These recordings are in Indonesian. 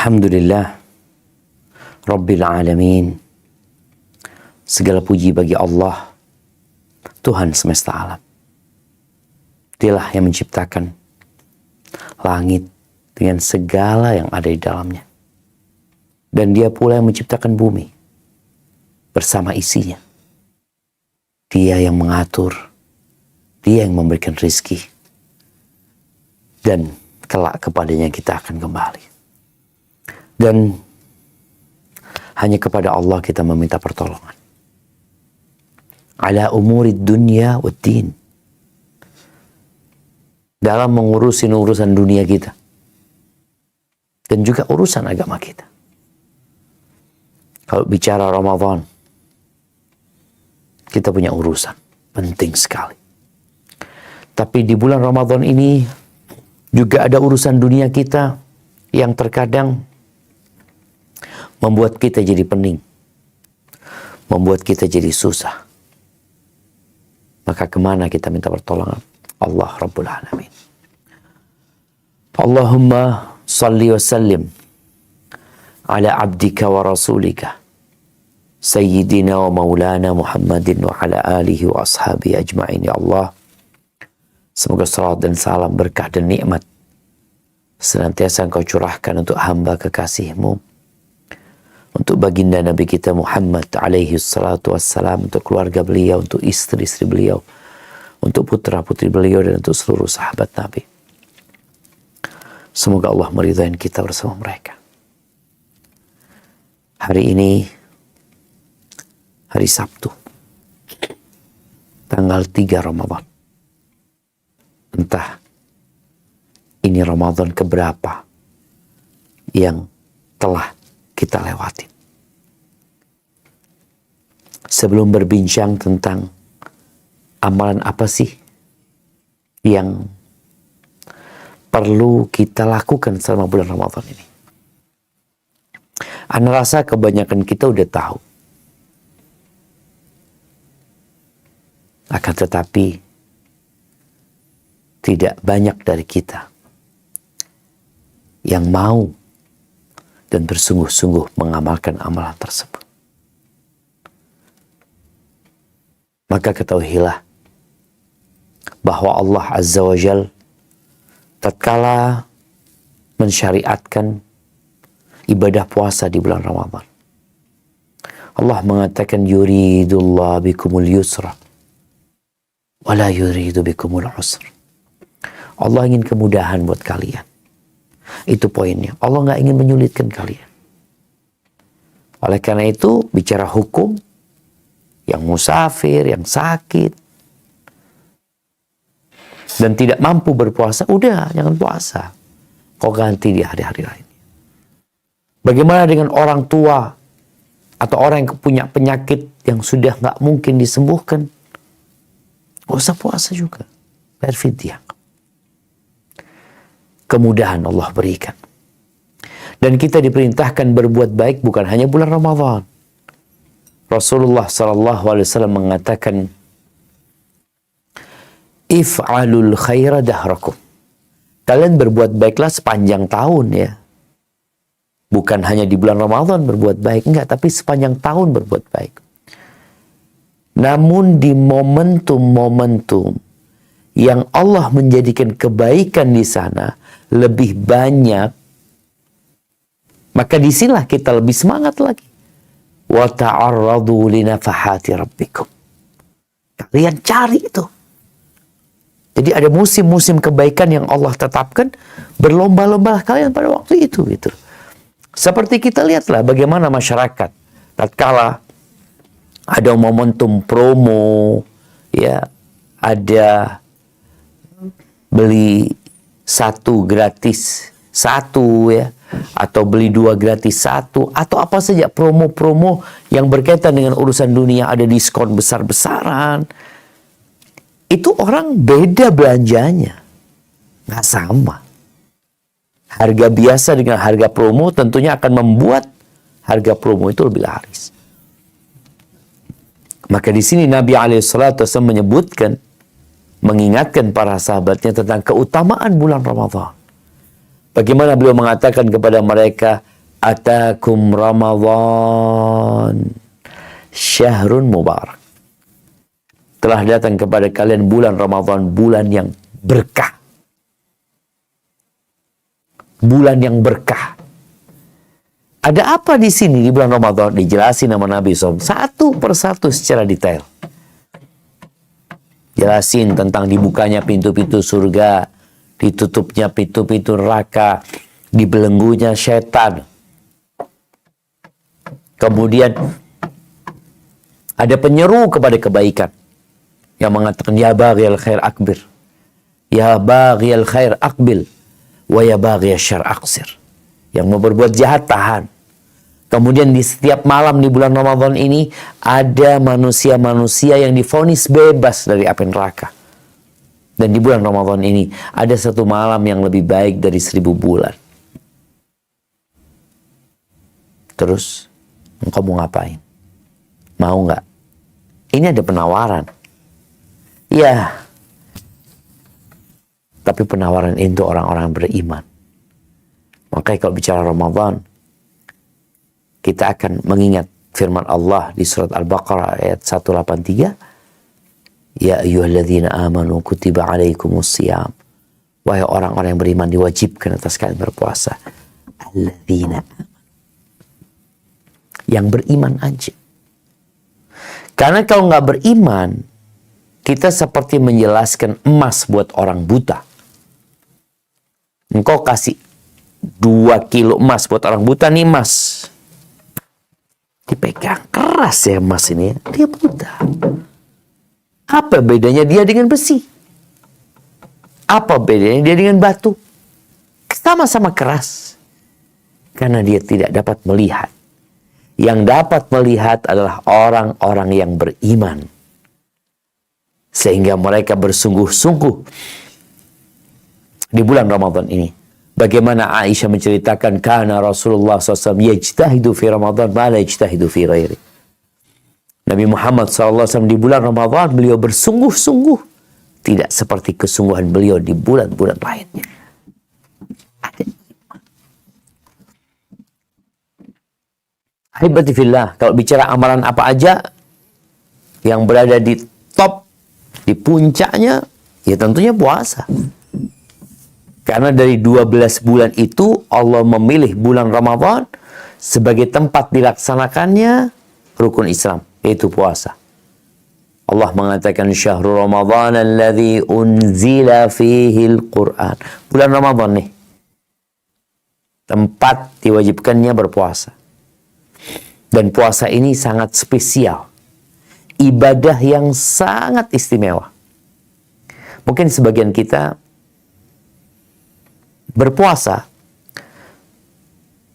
Alhamdulillah Rabbil Alamin. Segala puji bagi Allah, Tuhan semesta alam. Dialah yang menciptakan langit dengan segala yang ada di dalamnya. Dan Dia pula yang menciptakan bumi bersama isinya. Dia yang mengatur, Dia yang memberikan rizki. Dan kelak kepadanya kita akan kembali. Dan hanya kepada Allah kita meminta pertolongan. Ala umurid dunya wad din. Dalam mengurusi urusan dunia kita. Dan juga urusan agama kita. Kalau bicara Ramadan, kita punya urusan. Penting sekali. Tapi di bulan Ramadan ini, juga ada urusan dunia kita yang terkadang membuat kita jadi pening. Membuat kita jadi susah. Maka kemana kita minta pertolongan? Allah Rabbul Alamin. Allahumma salli wa sallim ala abdika wa rasulika Sayyidina wa maulana Muhammadin wa ala alihi wa ashabi ajma'in. Ya Allah, semoga salat dan salam, berkah dan nikmat senantiasa Engkau curahkan untuk hamba kekasih-Mu, untuk baginda Nabi kita Muhammad alaihi salatu wassalam, untuk keluarga beliau, untuk istri-istri beliau, untuk putra-putri beliau, dan untuk seluruh sahabat Nabi. Semoga Allah meridai kita bersama mereka. Hari ini, hari Sabtu, tanggal 3 Ramadan. Entah ini Ramadan keberapa yang telah kita lewati. Sebelum berbincang tentang amalan apa sih yang perlu kita lakukan selama bulan Ramadan ini, Ana rasa kebanyakan kita udah tahu. Akan tetapi tidak banyak dari kita yang mau dan bersungguh-sungguh mengamalkan amalan tersebut. Maka ketahuilah bahwa Allah Azza wa Jal tatkala mensyariatkan ibadah puasa di bulan Ramadan, Allah mengatakan yuridullah bikumul yusra wala yuridu bikumul usra. Allah ingin kemudahan buat kalian. Itu poinnya. Allah nggak ingin menyulitkan kalian. Oleh karena itu, bicara hukum, yang musafir, yang sakit, dan tidak mampu berpuasa, udah jangan puasa. Kau ganti di hari-hari lain. Bagaimana dengan orang tua atau orang yang punya penyakit yang sudah nggak mungkin disembuhkan? Gak usah puasa juga. Bayar fidyah. Kemudahan Allah berikan. Dan kita diperintahkan berbuat baik bukan hanya bulan Ramadan. Rasulullah SAW mengatakan, if'alul khaira dahrakum. Kalian berbuat baiklah sepanjang tahun ya. Bukan hanya di bulan Ramadan berbuat baik, enggak, tapi sepanjang tahun berbuat baik. Namun di momentum-momentum yang Allah menjadikan kebaikan di sana lebih banyak, maka disinilah kita lebih semangat lagi. Wa ta'arradu li nafahati rabbikum. Kalian cari itu. Jadi ada musim-musim kebaikan yang Allah tetapkan, berlomba-lomba kalian pada waktu itu gitu. Seperti kita lihatlah bagaimana masyarakat tatkala ada momentum promo, ya, ada beli 1 gratis 1 ya, atau beli 2 gratis 1, atau apa saja promo-promo yang berkaitan dengan urusan dunia, ada diskon besar-besaran. Itu orang beda belanjanya, nggak sama. Harga biasa dengan harga promo tentunya akan membuat harga promo itu lebih laris. Maka di sini Nabi SAW menyebutkan, mengingatkan para sahabatnya tentang keutamaan bulan Ramadan. Bagaimana beliau mengatakan kepada mereka, atakum Ramadan syahrun mubarak. Telah datang kepada kalian bulan Ramadan, bulan yang berkah. Bulan yang berkah. Ada apa di sini di bulan Ramadan? Dijelasin nama Nabi SAW satu persatu secara detail. Jelasin tentang dibukanya pintu-pintu surga, ditutupnya pintu-pintu neraka, dibelenggunya setan. Kemudian ada penyeru kepada kebaikan yang mengatakan ya baghiyal khair akbir, ya baghiyal khair akbil, wa ya baghiyal syarr aqsir. Yang mau berbuat jahat tahan. Kemudian di setiap malam di bulan Ramadan ini ada manusia-manusia yang divonis bebas dari api neraka. Dan di bulan Ramadan ini ada satu malam yang lebih baik dari 1000 bulan. Terus engkau mau ngapain? Mau nggak? Ini ada penawaran. Ya. Tapi penawaran itu orang-orang beriman. Makanya kalau bicara Ramadan, kita akan mengingat firman Allah di surat Al-Baqarah ayat 183. Ya ayyuhalladzina amanu kutiba alaikumusiyam. Wahai orang-orang yang beriman, diwajibkan atas kalian berpuasa. Alladzina amanu. Yang beriman aja. Karena kalau nggak beriman, kita seperti menjelaskan emas buat orang buta. Engkau kasih 2 kilo emas buat orang buta nih emas. Dipegang keras ya emas ini. Dia buta. Apa bedanya dia dengan besi? Apa bedanya dia dengan batu? Sama-sama keras. Karena dia tidak dapat melihat. Yang dapat melihat adalah orang-orang yang beriman. Sehingga mereka bersungguh-sungguh di bulan Ramadan ini. Bagaimana Aisyah menceritakan karena Rasulullah SAW yajtahidu fi Ramadan ma la yajtahidu fi ghairi. Nabi Muhammad SAW di bulan Ramadan beliau bersungguh-sungguh tidak seperti kesungguhan beliau di bulan-bulan lainnya. Ahibati fillah, kalau bicara amalan apa aja yang berada di top, di puncaknya, ya tentunya puasa. Karena dari 12 bulan itu Allah memilih bulan Ramadan sebagai tempat dilaksanakannya rukun Islam, yaitu puasa. Allah mengatakan syahrul Ramadan alladzi unzila fihi al-Qur'an. Bulan Ramadan nih. Tempat diwajibkannya berpuasa. Dan puasa ini sangat spesial. Ibadah yang sangat istimewa. Mungkin sebagian kita berpuasa,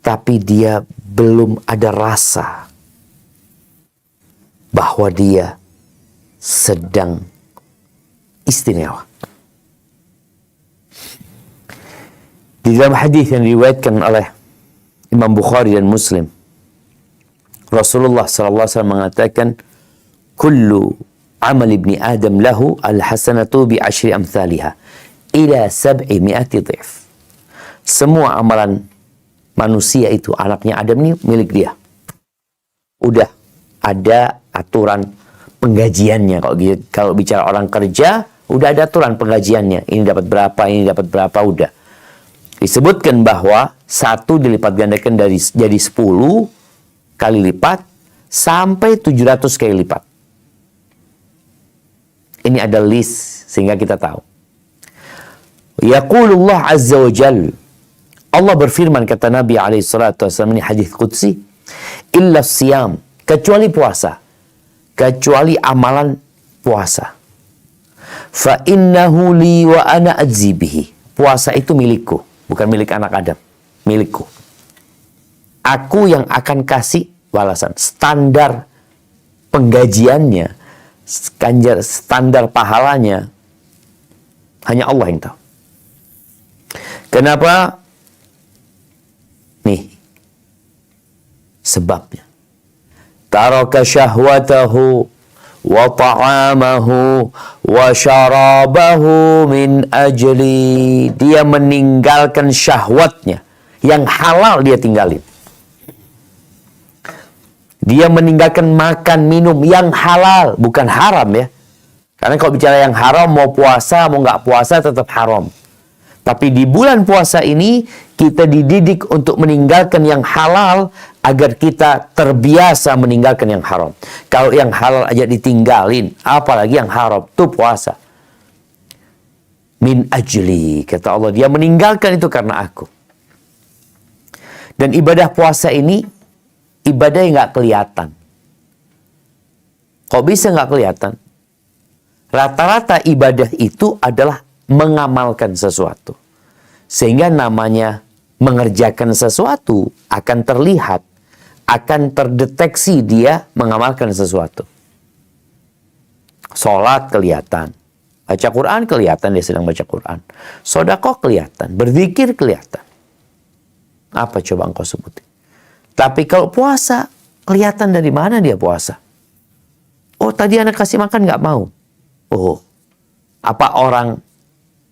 tapi dia belum ada rasa bahwa dia sedang istimewa. Di dalam hadis yang diriwayatkan oleh Imam Bukhari dan Muslim, Rasulullah SAW mengatakan, "Kullu amal ibni Adam lahu al-hasanatu bi 10 amthaliha ila 700 dhif." Semua amalan manusia itu, anaknya Adam ini milik dia. Udah ada aturan penggajiannya. Kalau bicara orang kerja, udah ada aturan penggajiannya. Ini dapat berapa, ini dapat berapa, udah. Disebutkan bahwa 1 dilipat gandakan jadi 10 kali lipat sampai 700 kali lipat. Ini ada list sehingga kita tahu. Yaqulullah azza wa jalla, Allah berfirman, kata Nabi SAW, ini hadis qudsi, illa siyam, kecuali puasa, kecuali amalan puasa. Fa innahu li wa ana ajzi bihi. Puasa itu milikku, bukan milik anak Adam, milikku. Aku yang akan kasih balasan. Standar penggajiannya, standar pahalanya, hanya Allah yang tahu. Kenapa? Nih sebabnya. Taraka syahwatahu wa ta'amahu wa syarabahu min ajli. Dia meninggalkan syahwatnya. Yang halal dia tinggalin. Dia meninggalkan makan minum yang halal, bukan haram ya. Karena kalau bicara yang haram, mau puasa, mau nggak puasa tetap haram. Tapi di bulan puasa ini, kita dididik untuk meninggalkan yang halal agar kita terbiasa meninggalkan yang haram. Kalau yang halal aja ditinggalin, apalagi yang haram, itu puasa. Min ajli, kata Allah, dia meninggalkan itu karena aku. Dan ibadah puasa ini, ibadah yang nggak kelihatan. Kok bisa nggak kelihatan? Rata-rata ibadah itu adalah mengamalkan sesuatu. Sehingga namanya mengerjakan sesuatu akan terlihat, akan terdeteksi dia mengamalkan sesuatu. Sholat kelihatan. Baca Quran kelihatan dia sedang baca Quran. Sedekah kelihatan. Berzikir kelihatan. Apa coba engkau sebutin? Tapi kalau puasa, kelihatan dari mana dia puasa. Oh, tadi anak kasih makan nggak mau. Oh, apa orang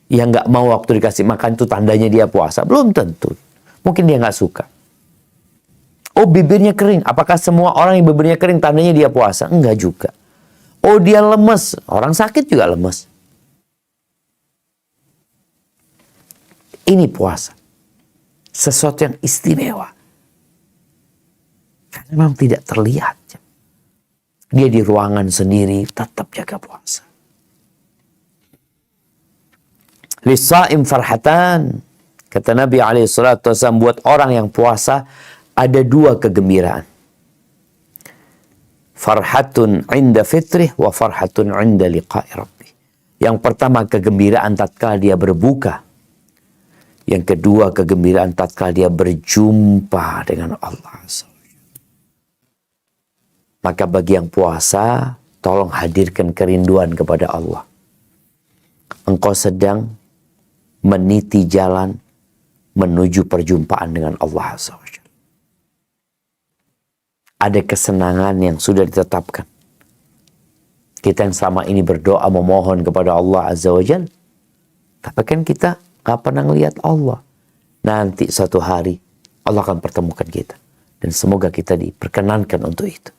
yang nggak mau waktu dikasih makan itu tandanya dia puasa? Belum tentu. Mungkin dia nggak suka. Oh, bibirnya kering. Apakah semua orang yang bibirnya kering tandanya dia puasa? Enggak juga. Oh, dia lemes. Orang sakit juga lemes. Ini puasa. Sesuatu yang istimewa. Karena memang tidak terlihat. Dia di ruangan sendiri tetap jaga puasa. Lisa'im farhatan. Kata Nabi SAW, buat orang yang puasa ada dua kegembiraan. Farhatun inda fitrih wa farhatun inda liqa'i rabbih. Yang pertama kegembiraan tatkala dia berbuka. Yang kedua kegembiraan tatkala dia berjumpa dengan Allah. Maka bagi yang puasa, tolong hadirkan kerinduan kepada Allah. Engkau sedang meniti jalan menuju perjumpaan dengan Allah SWT. Ada kesenangan yang sudah ditetapkan. Kita yang selama ini berdoa memohon kepada Allah Azza wa Jal. Tapi kan kita gak pernah ngelihat Allah. Nanti suatu hari Allah akan pertemukan kita. Dan semoga kita diperkenankan untuk itu.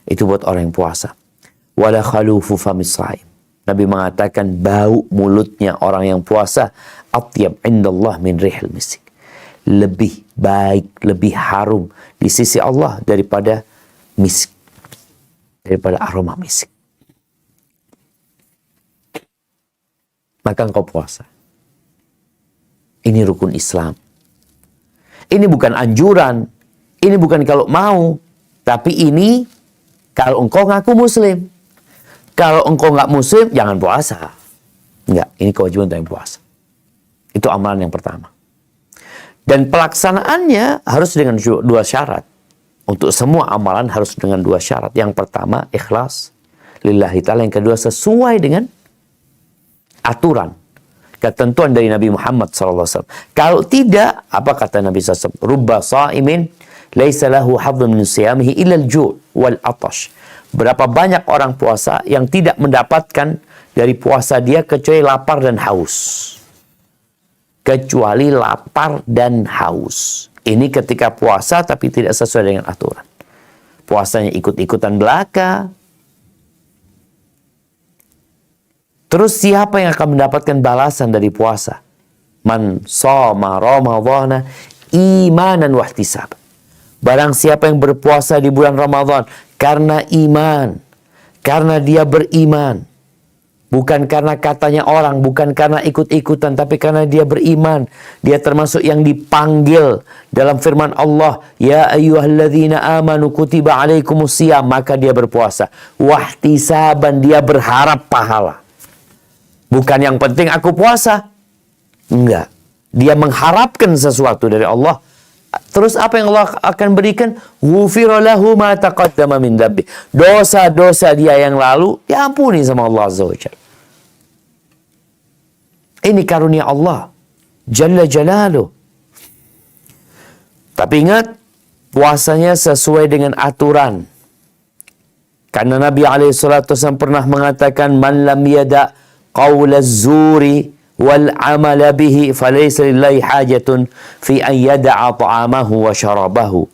Itu buat orang yang puasa. Wala khalufu famis shaim. Nabi mengatakan bau mulutnya orang yang puasa atyab indallah min rihil misik. Lebih baik, lebih harum di sisi Allah daripada misik. Daripada aroma misik. Maka engkau puasa. Ini rukun Islam. Ini bukan anjuran. Ini bukan kalau mau. Tapi ini kalau engkau ngaku muslim. Kalau engkau nggak muslim, jangan puasa. Enggak, ini kewajiban untuk yang puasa. Itu amalan yang pertama. Dan pelaksanaannya harus dengan dua syarat. Untuk semua amalan harus dengan dua syarat. Yang pertama, ikhlas. Lillahi ta'ala. Yang kedua, sesuai dengan aturan. Ketentuan dari Nabi Muhammad SAW. Kalau tidak, apa kata Nabi SAW? Rubba sa'imin, laisa lahu hadhun min siyamihi illa al-ju' wal atash. Berapa banyak orang puasa yang tidak mendapatkan dari puasa dia kecuali lapar dan haus. Kecuali lapar dan haus. Ini ketika puasa tapi tidak sesuai dengan aturan. Puasanya ikut-ikutan belaka. Terus siapa yang akan mendapatkan balasan dari puasa? Man shoma ramadhana imanan wahtisaban. Barang siapa yang berpuasa di bulan Ramadan karena iman, karena dia beriman, bukan karena katanya orang, bukan karena ikut-ikutan, tapi karena dia beriman. Dia termasuk yang dipanggil dalam firman Allah, ya ayyuhalladzina amanu kutiba alaikumusiyam, maka dia berpuasa. Wahtisaban, dia berharap pahala. Bukan yang penting aku puasa. Enggak. Dia mengharapkan sesuatu dari Allah. Terus apa yang Allah akan berikan? Ghufira lahu ma taqaddama min dzambi. Dosa-dosa dia yang lalu diampuni sama Allah Azza wa Jalla. Ini karunia Allah Jalla Jalaluh. Tapi ingat, puasanya sesuai dengan aturan. Karena Nabi SAW pernah mengatakan, man lam yada qawla zuri wal amala bihi falaysa lillahi hajatun fi an yada'a ta'amahu wa syarabahu.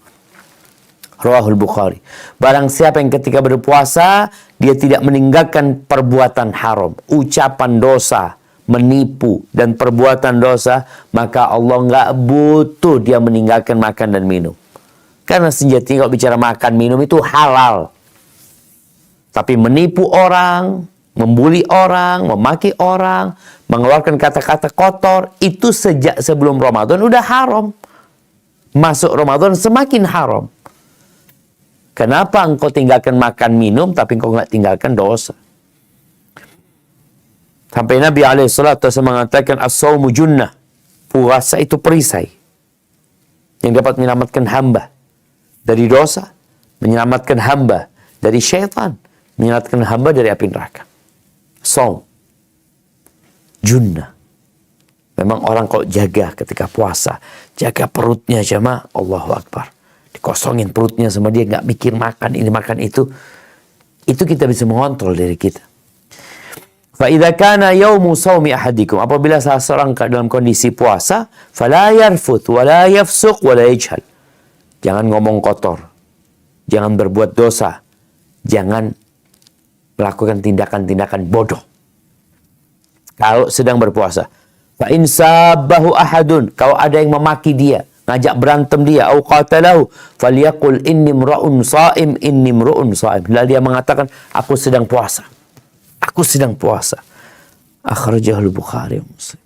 Rawahul Bukhari. Barang siapa yang ketika berpuasa, dia tidak meninggalkan perbuatan haram, ucapan dosa, menipu, dan perbuatan dosa, maka Allah nggak butuh dia meninggalkan makan dan minum. Karena sejatinya kalau bicara makan minum itu halal. Tapi menipu orang, membuli orang, memaki orang, mengeluarkan kata-kata kotor, itu sejak sebelum Ramadan udah haram. Masuk Ramadan semakin haram. Kenapa engkau tinggalkan makan minum tapi engkau nggak tinggalkan dosa? Sampai Nabi SAW mengatakan as-sawmu junnah. Puasa itu perisai yang dapat menyelamatkan hamba dari dosa, menyelamatkan hamba dari syaitan, menyelamatkan hamba dari api neraka. Saum junnah. Memang orang kalau jaga ketika puasa, jaga perutnya jemaah, Allahu Akbar. Dikosongin perutnya sama dia, nggak mikir makan ini makan itu kita bisa mengontrol diri kita. Fa idza kana yaumu shaumi ahadikum, apabila salah seorang dalam kondisi puasa, fala yarfuth wala yafsuq wala yajhal. Jangan ngomong kotor, jangan berbuat dosa, jangan melakukan tindakan-tindakan bodoh. Kalau sedang berpuasa, fa in sabbahu ahadun, kalau ada yang memaki dia, ngajak berantem dia, au qatalahu falyaqul inni imra'un sha'im inni imra'un sha'im. Lalu dia mengatakan, aku sedang puasa. Aku sedang puasa. Akhrajahul Bukhari Muslim.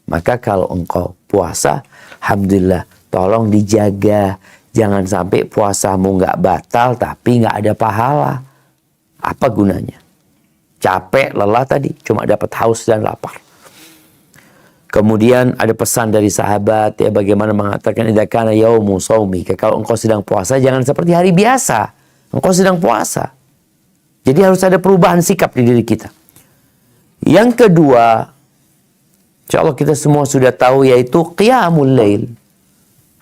Maka kalau engkau puasa, alhamdulillah, tolong dijaga. Jangan sampai puasamu nggak batal tapi nggak ada pahala. Apa gunanya? Capek, lelah tadi, cuma dapat haus dan lapar. Kemudian ada pesan dari sahabat ya, bagaimana mengatakan idza kana yaumu shaumika, kalau engkau sedang puasa jangan seperti hari biasa. Engkau sedang puasa. Jadi harus ada perubahan sikap di diri kita. Yang kedua, insyaallah kita semua sudah tahu, yaitu qiyamul lail,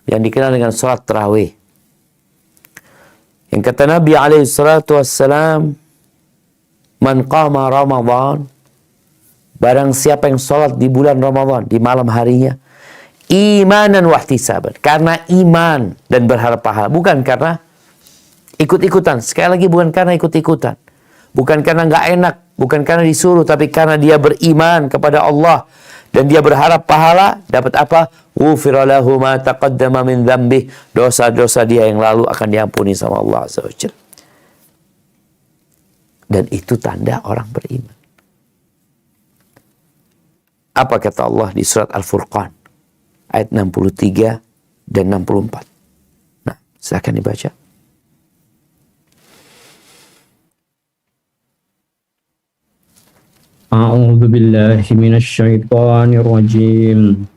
yang dikenal dengan salat tarawih. Yang kata Nabi alaihi salatu wassalam, man qama Ramadan, barang siapa yang sholat di bulan Ramadan, di malam harinya, imanan wahtisaban, karena iman dan berharap pahala, bukan karena ikut-ikutan. Sekali lagi, bukan karena ikut-ikutan, bukan karena nggak enak, bukan karena disuruh, tapi karena dia beriman kepada Allah dan dia berharap pahala. Dapat apa? Ghufira lahu ma taqaddama min dzambih, dosa-dosa dia yang lalu akan diampuni sama Allah Azza wa Jalla. Dan itu tanda orang beriman. Apa kata Allah di surat Al-Furqan ayat 63 dan 64? Nah, silakan dibaca. A'udzu billahi minasy syaithanir rajim.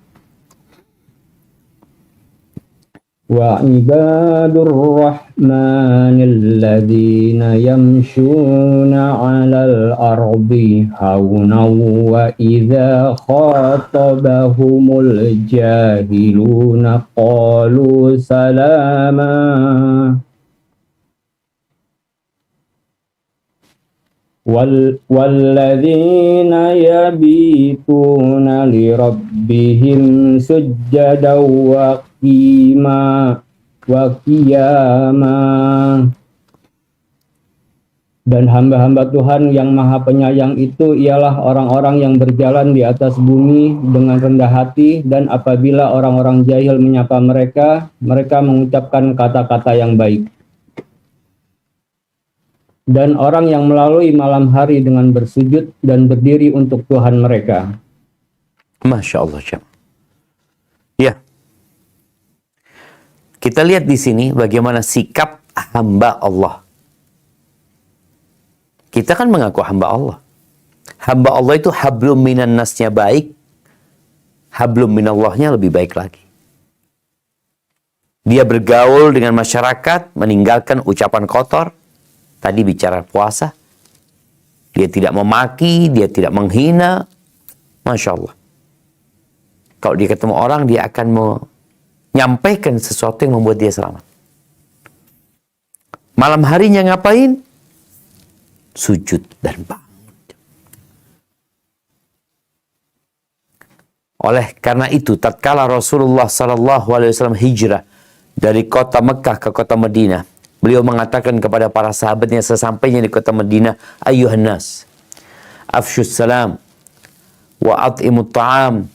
Wa ibadur rahmanil ladzina yamshuna 'alal ardi hawna wa idza khatabahumul jahiluna qalu salama. والذين يبيتون لربهم سجدا وقياما. Dan hamba-hamba Tuhan yang Maha Penyayang itu ialah orang-orang yang berjalan di atas bumi dengan rendah hati, dan apabila orang-orang jahil menyapa mereka, mereka mengucapkan kata-kata yang baik. Dan orang yang melalui malam hari dengan bersujud dan berdiri untuk Tuhan mereka. Masya Allah. Ya, kita lihat di sini bagaimana sikap hamba Allah. Kita kan mengaku hamba Allah. Hamba Allah itu hablum minan nasnya baik, hablum minallahnya lebih baik lagi. Dia bergaul dengan masyarakat, meninggalkan ucapan kotor. Tadi bicara puasa, dia tidak memaki, dia tidak menghina. Masya Allah. Kalau dia ketemu orang, dia akan menyampaikan sesuatu yang membuat dia selamat. Malam harinya ngapain? Sujud dan bangun. Oleh karena itu, tatkala Rasulullah SAW hijrah dari kota Mekah ke kota Madinah. Beliau mengatakan kepada para sahabatnya sesampainya di kota Madinah, "Ayyuhan nas, afshus salam, wa at'imut ta'am,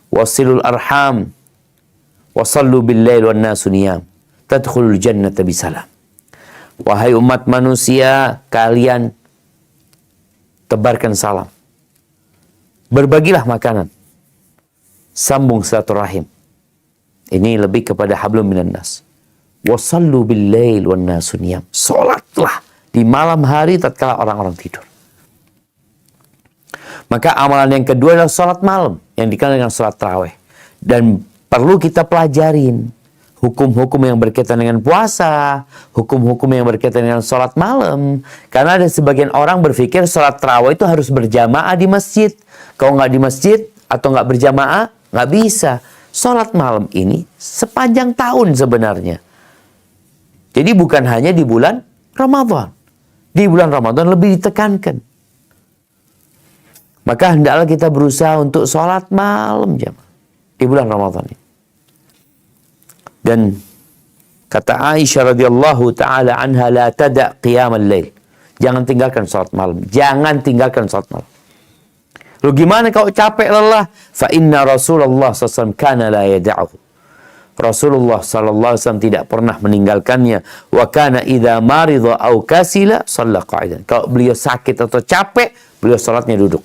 wasilul arham, wa sallu bil lail wan nasu niyam, tadkhulul jannata bisalam." Wahai umat manusia, kalian tebarkan salam. Berbagilah makanan. Sambung silaturahim. Ini lebih kepada hablum minan nas. Wasallu bil lail wan nasu niyam. Salatlah di malam hari tatkala orang-orang tidur. Maka amalan yang kedua adalah salat malam yang dikenal dengan salat tarawih. Dan perlu kita pelajarin hukum-hukum yang berkaitan dengan puasa, hukum-hukum yang berkaitan dengan salat malam. Karena ada sebagian orang berpikir salat tarawih itu harus berjamaah di masjid. Kalau nggak di masjid atau nggak berjamaah, nggak bisa. Salat malam ini sepanjang tahun sebenarnya. Jadi bukan hanya di bulan Ramadan. Di bulan Ramadan lebih ditekankan. Maka hendaklah kita berusaha untuk sholat malam jamaah di bulan Ramadan ini. Dan kata Aisyah radhiyallahu taala anha, la tada' qiyamal lail. Jangan tinggalkan sholat malam. Jangan tinggalkan sholat malam. Lu gimana kalau capek lelah? Fa inna Rasulullah SAW kana la yada'uhu. Rasulullah SAW tidak pernah meninggalkannya. Wa kana idza maridha aw kasila shalla qa'idan. Kalau beliau sakit atau capek, beliau salatnya duduk.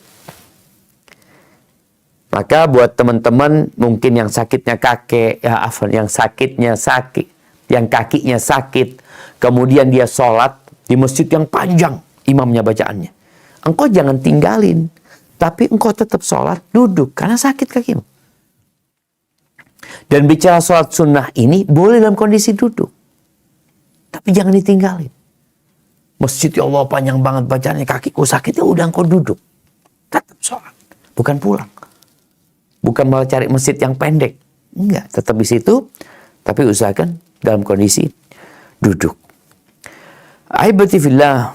Maka buat teman-teman mungkin yang sakitnya kakek, yang sakitnya sakit, yang kakinya sakit, kemudian dia salat di masjid yang panjang imamnya bacaannya. Engkau jangan tinggalin, tapi engkau tetap salat duduk karena sakit kakimu. Dan bicara sholat sunnah ini boleh dalam kondisi duduk. Tapi jangan ditinggalin. Masjid ya Allah panjang banget bacaannya, kakiku sakit, ya udah engkau duduk. Tetap sholat. Bukan pulang. Bukan malah cari masjid yang pendek. Enggak, tetap di situ. Tapi usahakan dalam kondisi duduk. Ahibati fillah.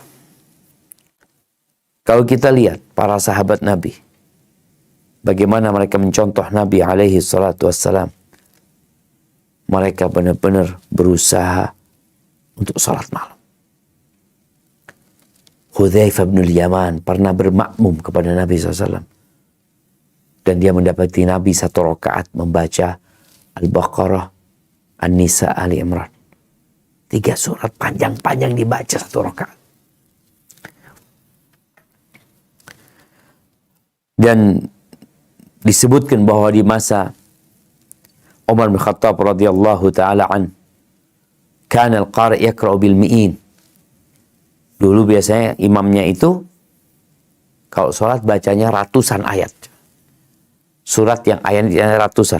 Kalau kita lihat para sahabat Nabi. Bagaimana mereka mencontoh Nabi alaihi salatu wassalam. Mereka benar-benar berusaha untuk sholat malam. Hudzaifah bin Yaman pernah bermakmum kepada Nabi SAW. Dan dia mendapati Nabi satu rakaat membaca Al-Baqarah, An-Nisa, Ali Imran. 3 surat panjang-panjang dibaca satu rakaat. Dan disebutkan bahwa di masa Umar bin Khattab radhiyallahu taala an, kana al-qari' yaqra'u bil mi'in. Dulu biasanya imamnya itu kalau sholat bacanya ratusan ayat. Surat yang ayatnya ratusan.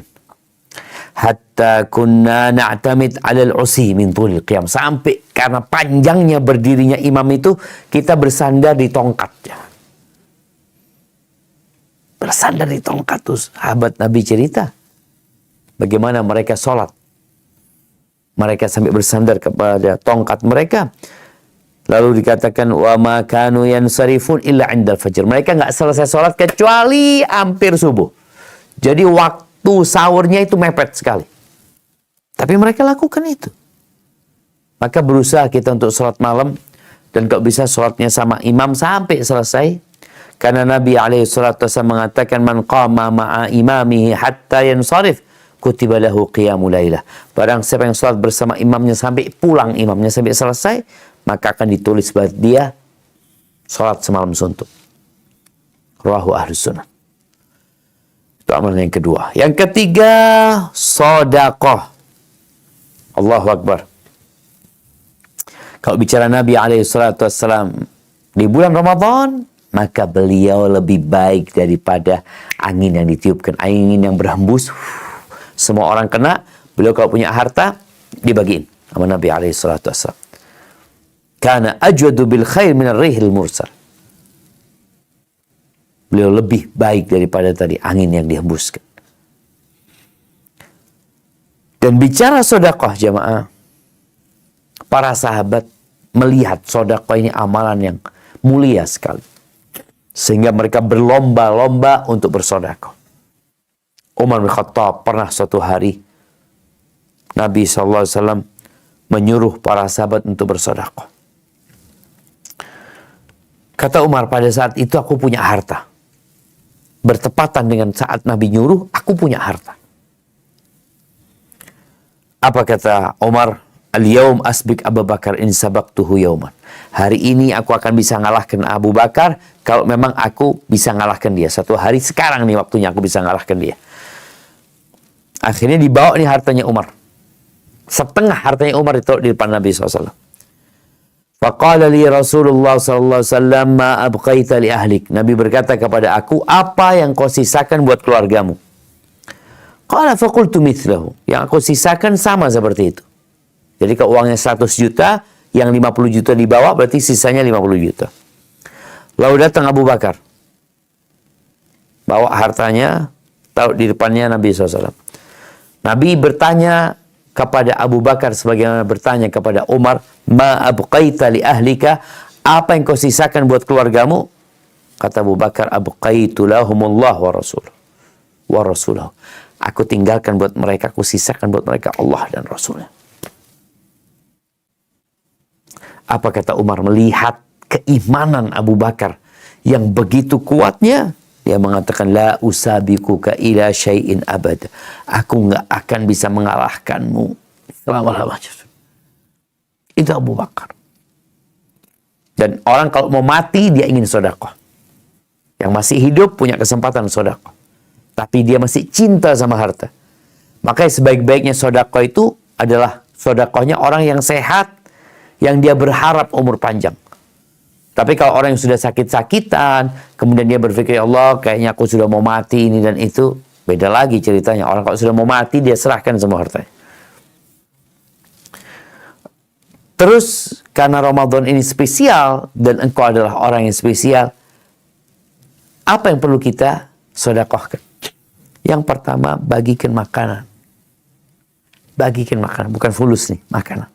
Hatta kunna na'tamid 'ala al-'usi min tulil qiyam. Sampai karena panjangnya berdirinya imam itu, kita bersandar di tongkatnya. Bersandar di tongkat tuh. Sahabat Nabi cerita bagaimana mereka sholat. Mereka sampai bersandar kepada tongkat mereka. Lalu dikatakan, wa ma kanu yansarifun illa 'indal fajr. Mereka nggak selesai sholat kecuali hampir subuh. Jadi waktu sahurnya itu mepet sekali. Tapi mereka lakukan itu. Maka berusaha kita untuk sholat malam. Dan kalau bisa sholatnya sama imam sampai selesai. Karena Nabi SAW mengatakan, man qama ma'a imamihi hatta yansarif, kutiba lahu qiyamul lailah. Barang siapa yang sholat bersama imamnya sampai pulang, imamnya sampai selesai, maka akan ditulis buat dia sholat semalam suntuk. Rawahu Ahlus Sunnah. Itu amalan yang kedua. Yang ketiga, sedekah. Allahu Akbar. Kalau bicara Nabi SAW di bulan Ramadan, maka beliau lebih baik daripada angin yang ditiupkan, angin yang berhembus. Semua orang kena. Beliau kalau punya harta, dibagiin sama Nabi SAW. Kana ajwadu bil khair min ar-rihil mursal. Beliau lebih baik daripada tadi angin yang dihembuskan. Dan bicara sedekah jamaah, para sahabat melihat sedekah ini amalan yang mulia sekali. Sehingga mereka berlomba-lomba untuk bersedekah. Umar bin Khattab pernah suatu hari Nabi SAW menyuruh para sahabat untuk bersedekah. Kata Umar, pada saat itu aku punya harta. Bertepatan dengan saat Nabi nyuruh, aku punya harta. Apa kata Umar? Al-yawm asbik Abu Bakar in sabaqtuhu yawman. Hari ini aku akan bisa ngalahkan Abu Bakar kalau memang aku bisa ngalahkan dia. Satu hari sekarang nih waktunya aku bisa ngalahkan dia. Akhirnya dibawa nih hartanya Umar. Setengah hartanya Umar ditaruh di depan Nabi SAW. Faqala li Rasulullah SAW ma abqaita li ahlik. Nabi berkata kepada aku, apa yang kau sisakan buat keluargamu? Qala faqultu mithlahu. Yang aku sisakan sama seperti itu. Jadi kalau uangnya 100 juta, yang 50 juta dibawa berarti sisanya 50 juta. Lalu datang Abu Bakar. Bawa hartanya, taruh di depannya Nabi SAW. Nabi bertanya kepada Abu Bakar sebagaimana bertanya kepada Umar, ma abqaita li ahlika, apa yang kau sisakan buat keluargamu? Kata Abu Bakar, abqaitu lahumullah wa rasulahu. Aku tinggalkan buat mereka, aku sisakan buat mereka Allah dan Rasulnya. Apa kata Umar melihat keimanan Abu Bakar yang begitu kuatnya? Dia mengatakan, la usabikuka ila syai'in abad. Aku nggak akan bisa mengalahkanmu selama-lamanya. Itu Abu Bakar. Dan orang kalau mau mati, dia ingin sedekah. Yang masih hidup punya kesempatan sedekah. Tapi dia masih cinta sama harta. Makanya sebaik-baiknya sedekah itu adalah sedekahnya orang yang sehat, yang dia berharap umur panjang. Tapi kalau orang yang sudah sakit-sakitan, kemudian dia berpikir, ya Allah, kayaknya aku sudah mau mati ini dan itu, beda lagi ceritanya. Orang kalau sudah mau mati, dia serahkan semua hartanya. Terus, karena Ramadan ini spesial, dan engkau adalah orang yang spesial, apa yang perlu kita sedekahkan? Yang pertama, bagikan makanan. Bagikan makanan, bukan fulus nih, makanan.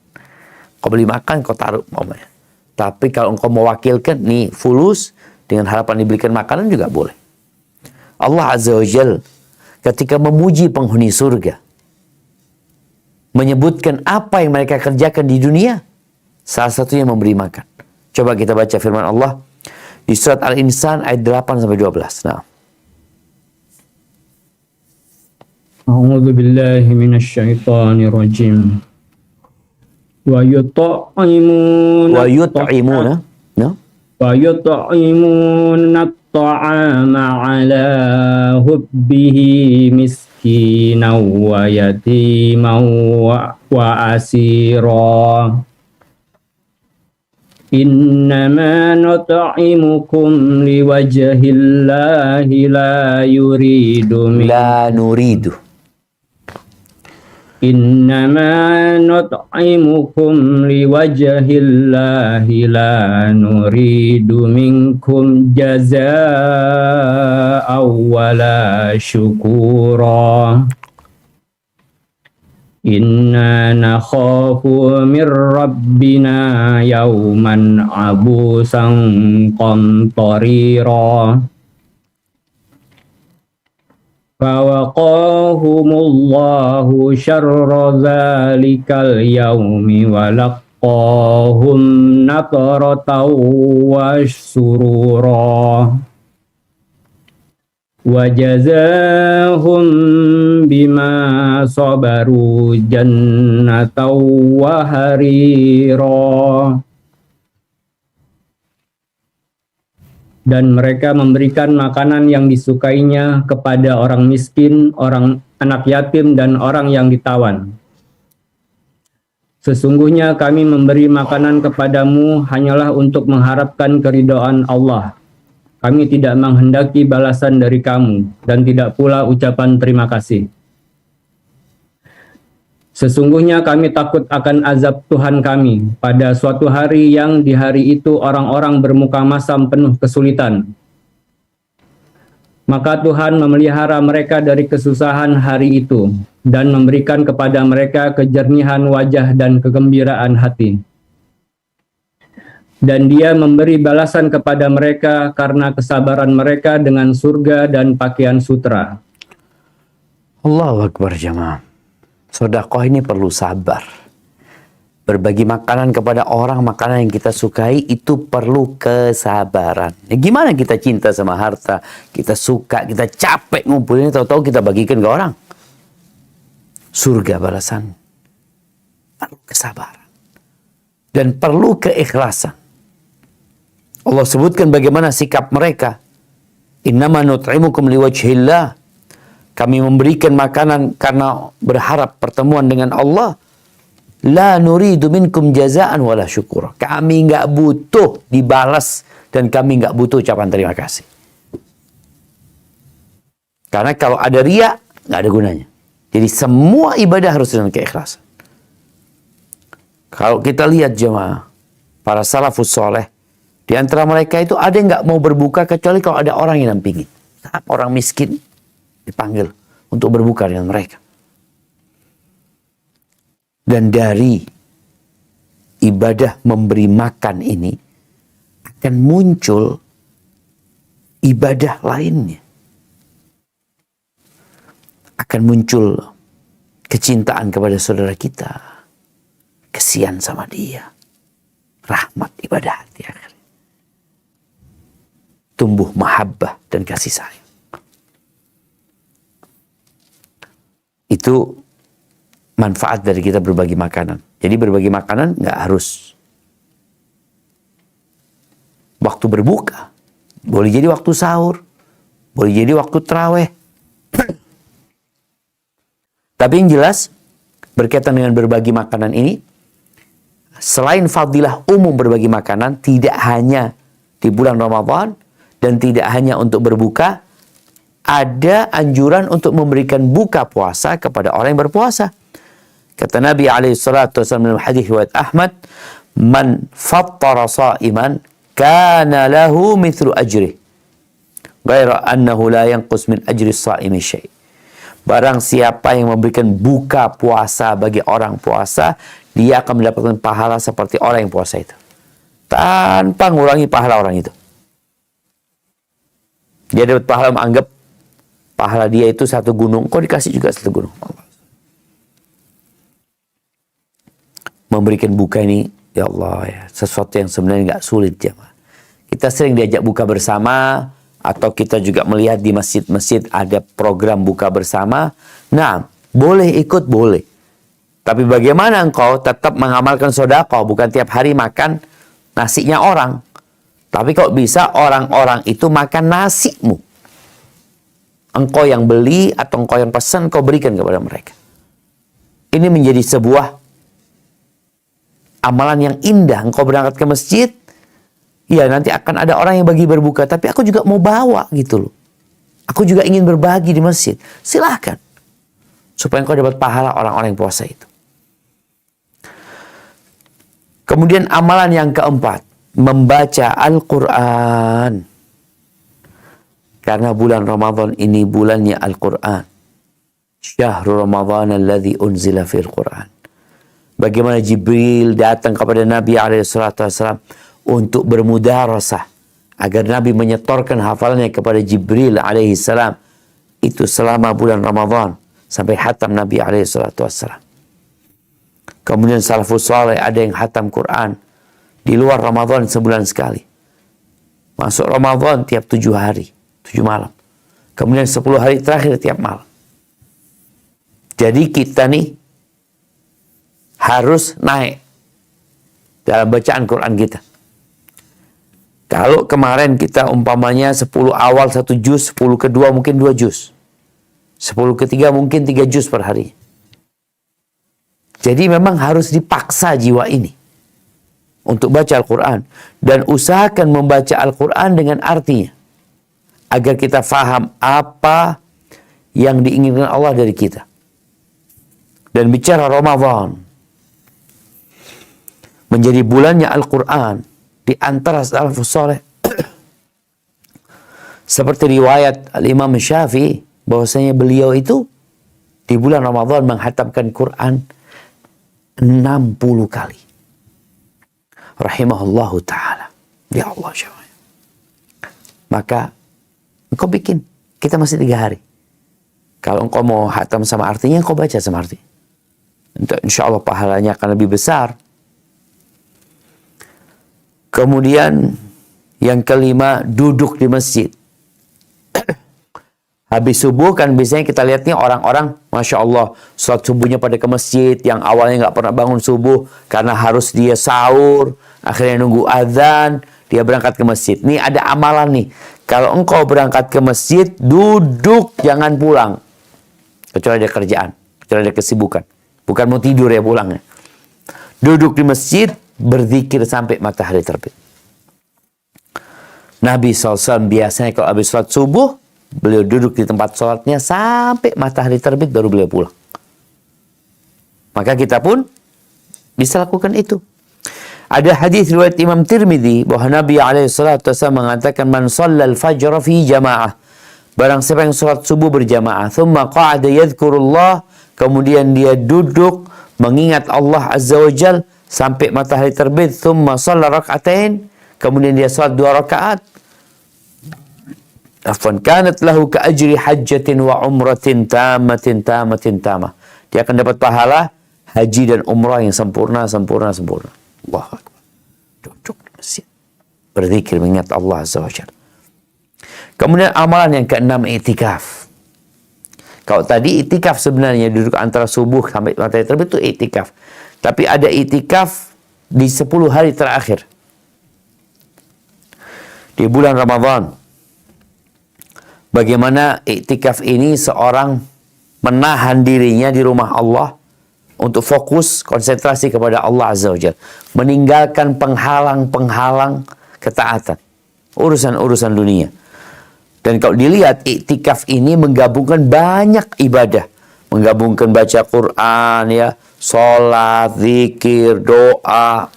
Kau beli makan, kau taruh, mamanya. Tapi kalau engkau mewakilkan, nih fulus, dengan harapan diberikan makanan juga boleh. Allah Azza wa Jal ketika memuji penghuni surga, menyebutkan apa yang mereka kerjakan di dunia, salah satunya memberi makan. Coba kita baca firman Allah di surat Al-Insan ayat 8-12. Nah. A'udzu billahi minasyaitonir rajim. Wa yut'imuna no? Wa yut'imuna at-ta'ama 'ala hubbihi miskinan wa yatiman wa asira. Innama nut'imukum liwajhillahi la nuridu. Innama nut'imukum liwajhillahi la nuridu minkum jazaa'an wala syukura. Inna nakhafu min rabbina yawman abusan qamtarira. Fawaqahumullahu syarra zalikal yawmi walaqahum natratan wa surura. Wajazahum bima sabaru jannatan wa harira. Dan mereka memberikan makanan yang disukainya kepada orang miskin, orang anak yatim, dan orang yang ditawan. Sesungguhnya kami memberi makanan kepadamu hanyalah untuk mengharapkan keridhaan Allah. Kami tidak menghendaki balasan dari kamu, dan tidak pula ucapan terima kasih. Sesungguhnya kami takut akan azab Tuhan kami pada suatu hari yang di hari itu orang-orang bermuka masam penuh kesulitan. Maka Tuhan memelihara mereka dari kesusahan hari itu dan memberikan kepada mereka kejernihan wajah dan kegembiraan hati. Dan Dia memberi balasan kepada mereka karena kesabaran mereka dengan surga dan pakaian sutra. Allahu Akbar jamaah. Sedekah ini perlu sabar. Berbagi makanan kepada orang, makanan yang kita sukai itu perlu kesabaran. Ya, gimana kita cinta sama harta, kita suka, kita capek ngumpulin, tahu-tahu kita bagikan ke orang. Surga balasan. Perlu kesabaran. Dan perlu keikhlasan. Allah sebutkan bagaimana sikap mereka. Innama nut'imukum liwajhillah. Kami memberikan makanan karena berharap pertemuan dengan Allah. La nuridu minkum jazaan wala syukur. Kami nggak butuh dibalas dan kami nggak butuh ucapan terima kasih. Karena kalau ada riya, nggak ada gunanya. Jadi semua ibadah harus dengan keikhlasan. Kalau kita lihat jemaah, para salafus soleh, di antara mereka itu ada yang nggak mau berbuka kecuali kalau ada orang yang nampingin. Orang miskin dipanggil untuk berbuka dengan mereka. Dan dari ibadah memberi makan ini akan muncul ibadah lainnya. Akan muncul kecintaan kepada saudara kita. Kesian sama dia. Rahmat ibadah hati akhirnya. Tumbuh mahabbah dan kasih sayang. Itu manfaat dari kita berbagi makanan. Jadi berbagi makanan nggak harus waktu berbuka. Boleh jadi waktu sahur. Boleh jadi waktu tarawih. Tapi yang jelas, berkaitan dengan berbagi makanan ini, selain fadilah umum berbagi makanan, tidak hanya di bulan Ramadan, dan tidak hanya untuk berbuka, ada anjuran untuk memberikan buka puasa kepada orang yang berpuasa. Kata Nabi SAW dalam hadis riwayat Ahmad, "Man fattara sha'iman kana lahu mithlu ajrih, ghaira annahu la yanqus min ajri shaimi syai'." Barang siapa yang memberikan buka puasa bagi orang puasa, dia akan mendapatkan pahala seperti orang yang puasa itu, tanpa mengurangi pahala orang itu. Dia dapat pahala, menganggap pahala dia itu satu gunung, kok dikasih juga satu gunung. Memberikan buka ini, ya Allah, ya, sesuatu yang sebenarnya nggak sulit, jemaah. Kita sering diajak buka bersama, atau kita juga melihat di masjid-masjid ada program buka bersama. Nah, boleh ikut, boleh. Tapi bagaimana engkau tetap mengamalkan sedekah, bukan tiap hari makan nasinya orang. Tapi kok bisa orang-orang itu makan nasimu? Engkau yang beli atau engkau yang pesan, kau berikan kepada mereka. Ini menjadi sebuah amalan yang indah. Engkau berangkat ke masjid, ya nanti akan ada orang yang bagi berbuka, tapi aku juga mau bawa gitu loh. Aku juga ingin berbagi di masjid. Silahkan. Supaya engkau dapat pahala orang-orang yang puasa itu. Kemudian amalan yang keempat, membaca Al-Quran. Karena bulan Ramadan ini bulannya Al-Quran. Syahrul Ramadan alladhi unzila fil Quran. Bagaimana Jibril datang kepada Nabi SAW untuk bermudarasah, agar Nabi menyetorkan hafalannya kepada Jibril alaihissalam. Itu selama bulan Ramadan sampai hatam Nabi alaihissalam. Kemudian salafus saleh ada yang hatam Quran di luar Ramadan sebulan sekali. Masuk Ramadan tiap 7 hari, 7 malam. Kemudian 10 hari terakhir tiap malam. Jadi kita nih harus naik dalam bacaan Quran kita. Kalau kemarin kita umpamanya 10 awal 1 juz, 10 kedua mungkin 2 juz. 10 ketiga mungkin 3 juz per hari. Jadi memang harus dipaksa jiwa ini untuk baca Al-Quran. Dan usahakan membaca Al-Quran dengan artinya. Agar kita faham apa yang diinginkan Allah dari kita. Dan bicara Ramadan menjadi bulannya Al-Quran di antara salafus saleh. Seperti riwayat Al-Imam Syafi'i, bahwasanya beliau itu di bulan Ramadan menghatamkan Quran 60 kali. Rahimahullahu ta'ala. Ya Allah syawaya. Maka engkau bikin. Kita masih 3 hari. Kalau engkau mau hatam sama artinya, engkau baca sama artinya. Insya Allah pahalanya akan lebih besar. Kemudian yang kelima, duduk di masjid. Habis subuh kan biasanya kita lihat nih orang-orang, Masya Allah, sholat subuhnya pada ke masjid, yang awalnya nggak pernah bangun subuh karena harus dia sahur, akhirnya nunggu azan, dia berangkat ke masjid. Nih ada amalan nih, kalau engkau berangkat ke masjid, duduk, jangan pulang. Kecuali ada kerjaan, kecuali ada kesibukan. Bukan mau tidur ya pulangnya. Duduk di masjid, berzikir sampai matahari terbit. Nabi SAW biasanya kalau habis sholat subuh, beliau duduk di tempat sholatnya sampai matahari terbit baru beliau pulang. Maka kita pun bisa lakukan itu. Ada hadis riwayat Imam Tirmidzi bahwa Nabi SAW mengatakan, man shallal fajr fi jamaah. Barang siapa yang sholat subuh berjamaah, thumma qa'ada yadhkurullah, kemudian dia duduk mengingat Allah Azza wa Jal sampai matahari terbit, thumma shalla rak'atain, kemudian dia sholat 2 rakaat. Afwan kanat lahu ka ajri hajjatin wa umratin tamatin. Dia akan dapat pahala haji dan umrah yang sempurna. Allahu Akbar. Duduk di masjid, berzikir mengingat Allah Azza wa Jalla. Kemudian amalan yang keenam, i'tikaf. Kalau tadi i'tikaf sebenarnya duduk antara subuh sampai matahari terbit itu i'tikaf. Tapi ada i'tikaf di 10 hari terakhir. Di bulan Ramadan. Bagaimana iktikaf ini seorang menahan dirinya di rumah Allah untuk fokus konsentrasi kepada Allah Azza wa Jalla, meninggalkan penghalang-penghalang ketaatan, urusan-urusan dunia. Dan kalau dilihat iktikaf ini menggabungkan banyak ibadah, menggabungkan baca Quran ya, sholat, zikir, doa,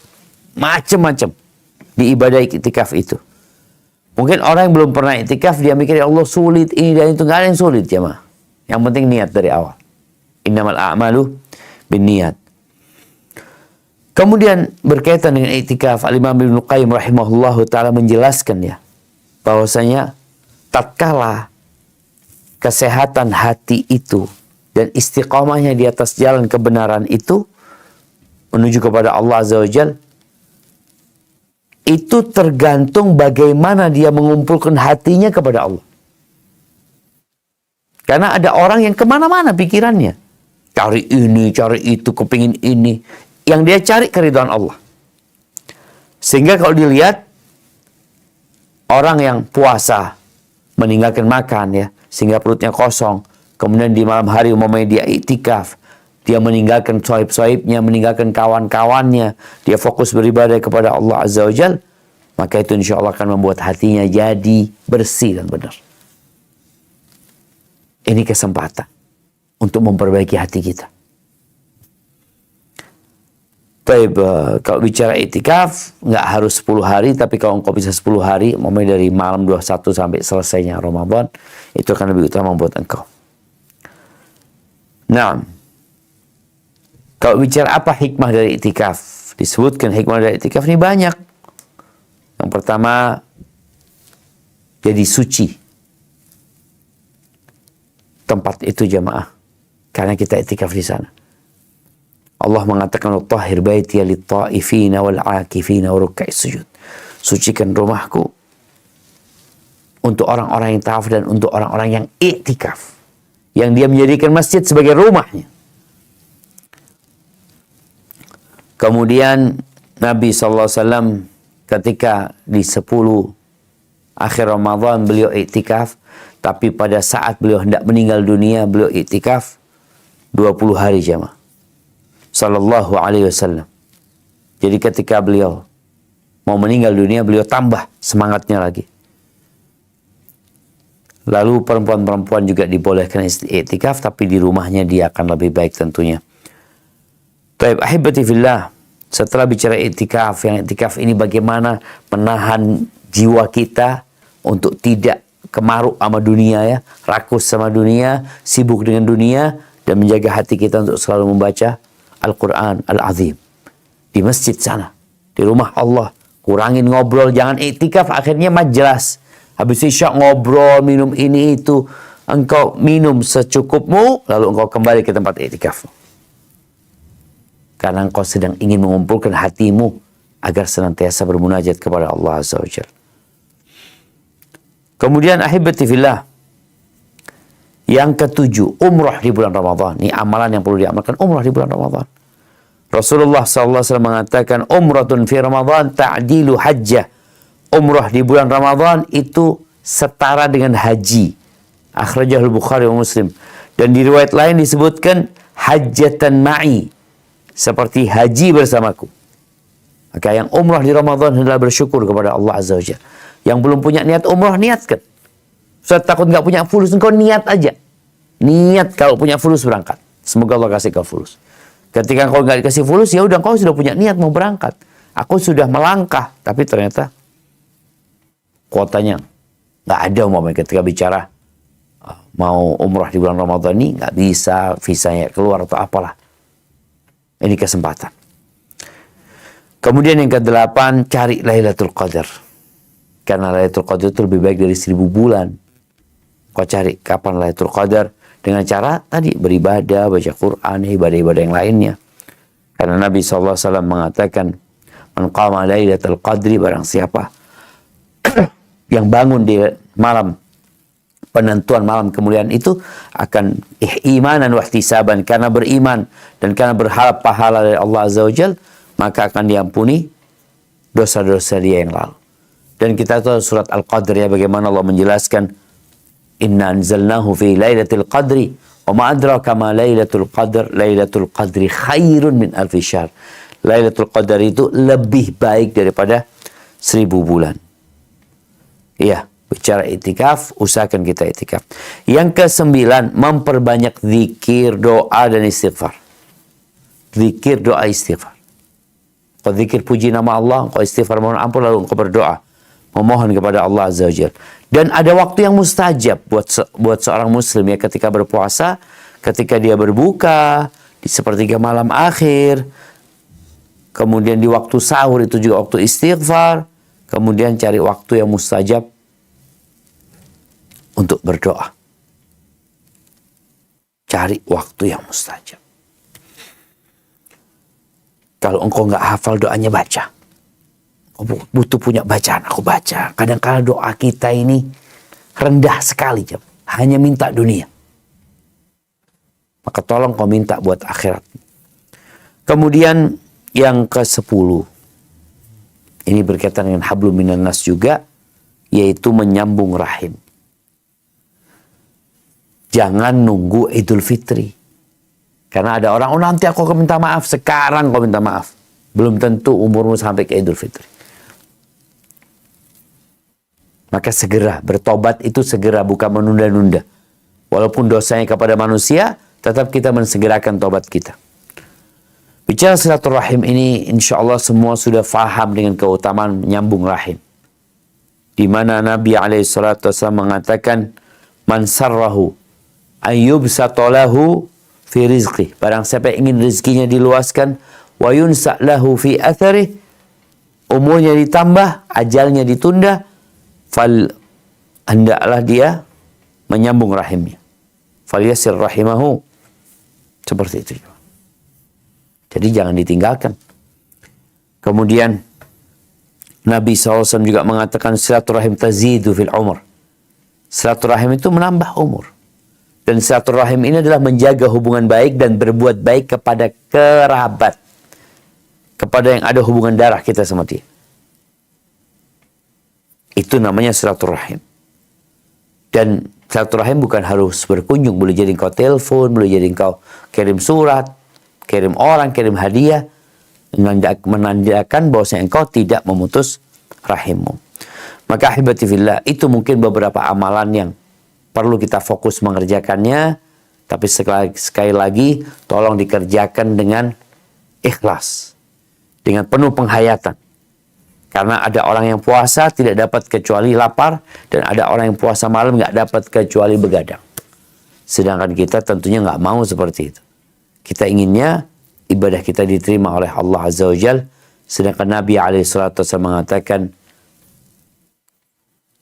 macam-macam di ibadah iktikaf itu. Mungkin orang yang belum pernah iktikaf, dia mikir, ya Allah sulit ini dan itu. Nggak ada yang sulit jemaah. Yang penting niat dari awal. Innamal a'malu binniyat. Kemudian berkaitan dengan iktikaf, Al-Imam Ibnu Qayyim rahimahullahu ta'ala menjelaskan ya, bahwasanya tatkala kesehatan hati itu dan istiqamahnya di atas jalan kebenaran itu menuju kepada Allah Azza wa Jalla, itu tergantung bagaimana dia mengumpulkan hatinya kepada Allah. Karena ada orang yang kemana-mana pikirannya. Cari ini, cari itu, kepingin ini. Yang dia cari keridhaan Allah. Sehingga kalau dilihat, orang yang puasa, meninggalkan makan ya, sehingga perutnya kosong. Kemudian di malam hari umpamanya dia iktikaf. Dia meninggalkan sohib-sohibnya, meninggalkan kawan-kawannya. Dia fokus beribadah kepada Allah Azza wa Jal. Maka itu insya Allah akan membuat hatinya jadi bersih dan benar. Ini kesempatan untuk memperbaiki hati kita. Baik, kalau bicara iktikaf, nggak harus 10 hari. Tapi kalau engkau bisa 10 hari, umpamanya dari malam 21 sampai selesainya Ramadan, itu akan lebih utama buat engkau. Nah, kalau bicara apa hikmah dari iktikaf, disebutkan hikmah dari iktikaf ini banyak. Yang pertama, jadi suci tempat itu jamaah, karena kita iktikaf di sana. Allah mengatakan, "Tahhir baiti lit-ta'ifina wal-'akifina wa ruk'is sujud." Sucikan rumahku untuk orang-orang yang tawaf dan untuk orang-orang yang iktikaf, yang dia menjadikan masjid sebagai rumahnya. Kemudian Nabi SAW ketika di 10 akhir Ramadan beliau iktikaf, tapi pada saat beliau hendak meninggal dunia beliau iktikaf 20 hari jamaah. Sallallahu alaihi wasallam. Jadi ketika beliau mau meninggal dunia beliau tambah semangatnya lagi. Lalu perempuan-perempuan juga dibolehkan iktikaf, tapi di rumahnya dia akan lebih baik tentunya. Baik, ahibati fillah, setelah bicara iktikaf, yang iktikaf ini bagaimana menahan jiwa kita untuk tidak kemaruk sama dunia ya, rakus sama dunia, sibuk dengan dunia, dan menjaga hati kita untuk selalu membaca Al-Quran Al-Azim di masjid sana, di rumah Allah. Kurangin ngobrol, jangan iktikaf akhirnya majelis. Habis isya ngobrol, minum ini itu. Engkau minum secukupmu, lalu engkau kembali ke tempat iktikaf. karena engkau sedang ingin mengumpulkan hatimu agar senantiasa bermunajat kepada Allah Azza wa Jalla. Kemudian ahibati fillah, yang ketujuh, umrah di bulan Ramadan. Ini amalan yang perlu diamalkan, umrah di bulan Ramadan. Rasulullah SAW mengatakan, umratun fi Ramadan ta'dilu hajjah. Umrah di bulan Ramadan itu setara dengan haji. Akhrajahul Bukhari wa Muslim. Dan di riwayat lain disebutkan hajjatan ma'i, seperti haji bersamaku. Maka yang umrah di Ramadan adalah bersyukur kepada Allah Azza wa Jalla. Yang belum punya niat umrah, niatkan. Ustaz takut nggak punya fulus, engkau niat aja. Niat kalau punya fulus berangkat. Semoga Allah kasih kau fulus. Ketika engkau nggak dikasih fulus, ya udah engkau sudah punya niat mau berangkat. Aku sudah melangkah, tapi ternyata kuotanya nggak ada umpamanya ketika bicara mau umrah di bulan Ramadan ini nggak bisa, visanya keluar atau apalah. Ini kesempatan. Kemudian yang ke-8, cari Lailatul Qadar. Karena Lailatul Qadar itu lebih baik dari 1000 bulan. Kau cari kapan Lailatul Qadar dengan cara tadi beribadah, baca Quran, ibadah-ibadah yang lainnya. Karena Nabi SAW mengatakan, man qama Lailatul Qadri, barang siapa yang bangun di malam penentuan malam kemuliaan itu akan imanan wa ihtisaban, karena beriman dan karena berharap pahala dari Allah Azza wa Jalla, maka akan diampuni dosa-dosa dia yang lalu. Dan kita tahu surat Al-Qadr ya, bagaimana Allah menjelaskan, inna anzalnahu fi lailatul qadri wa ma adraka ma lailatul qadr, lailatul qadri khairun min alfi syahr. Lailatul Qadar itu lebih baik daripada 1000 bulan. Iya, bicara itikaf, usahakan kita itikaf. Yang ke-9, memperbanyak zikir, doa, dan istighfar. Zikir, doa, istighfar. Kau zikir puji nama Allah, kau istighfar mohon ampun, lalu kau berdoa, memohon kepada Allah Azza wa Jalla. Dan ada waktu yang mustajab buat seorang muslim ya, ketika berpuasa, ketika dia berbuka, di sepertiga malam akhir, kemudian di waktu sahur itu juga waktu istighfar, kemudian cari waktu yang mustajab untuk berdoa. Cari waktu yang mustajab. Kalau engkau nggak hafal doanya, baca. Engkau butuh punya bacaan, aku baca. Kadang-kadang doa kita ini rendah sekali, hanya minta dunia. Maka tolong kau minta buat akhirat. Kemudian yang ke-10, ini berkaitan dengan hablum minan nas juga, yaitu menyambung rahim. Jangan nunggu Idul Fitri. Karena ada orang, oh nanti aku akan minta maaf. Sekarang kau minta maaf. Belum tentu umurmu sampai ke Idul Fitri. Maka segera, bertobat itu segera, bukan menunda-nunda. Walaupun dosanya kepada manusia, tetap kita mensegerakan tobat kita. Bicara silaturahim ini, insya Allah semua sudah faham dengan keutamaan menyambung rahim. Di mana Nabi SAW mengatakan, man sarrahu ayyubsatolahu fi rizqih. Barang siapa yang ingin rizkinya diluaskan, wa yunsa'lahu fi atharih, umurnya ditambah, ajalnya ditunda, fal hendaklah dia menyambung rahimnya. Fal yasir rahimahu. Seperti itu. Jadi jangan ditinggalkan. Kemudian Nabi SAW juga mengatakan silaturahim tazidu fil umur. Silaturahim itu menambah umur. Dan silaturahim ini adalah menjaga hubungan baik dan berbuat baik kepada kerabat. Kepada yang ada hubungan darah kita sama dia. Itu namanya silaturahim. Dan silaturahim bukan harus berkunjung. Boleh jadi engkau telepon, boleh jadi engkau kirim surat, kirim orang, kirim hadiah. Menandakan bahwasanya engkau tidak memutus rahimmu. Maka ahibati fillah, itu mungkin beberapa amalan yang perlu kita fokus mengerjakannya. Tapi sekali lagi, tolong dikerjakan dengan ikhlas. Dengan penuh penghayatan. Karena ada orang yang puasa tidak dapat kecuali lapar. Dan ada orang yang puasa malam nggak dapat kecuali begadang. Sedangkan kita tentunya nggak mau seperti itu. Kita inginnya ibadah kita diterima oleh Allah Azza wa Jalla. Sedangkan Nabi SAW mengatakan,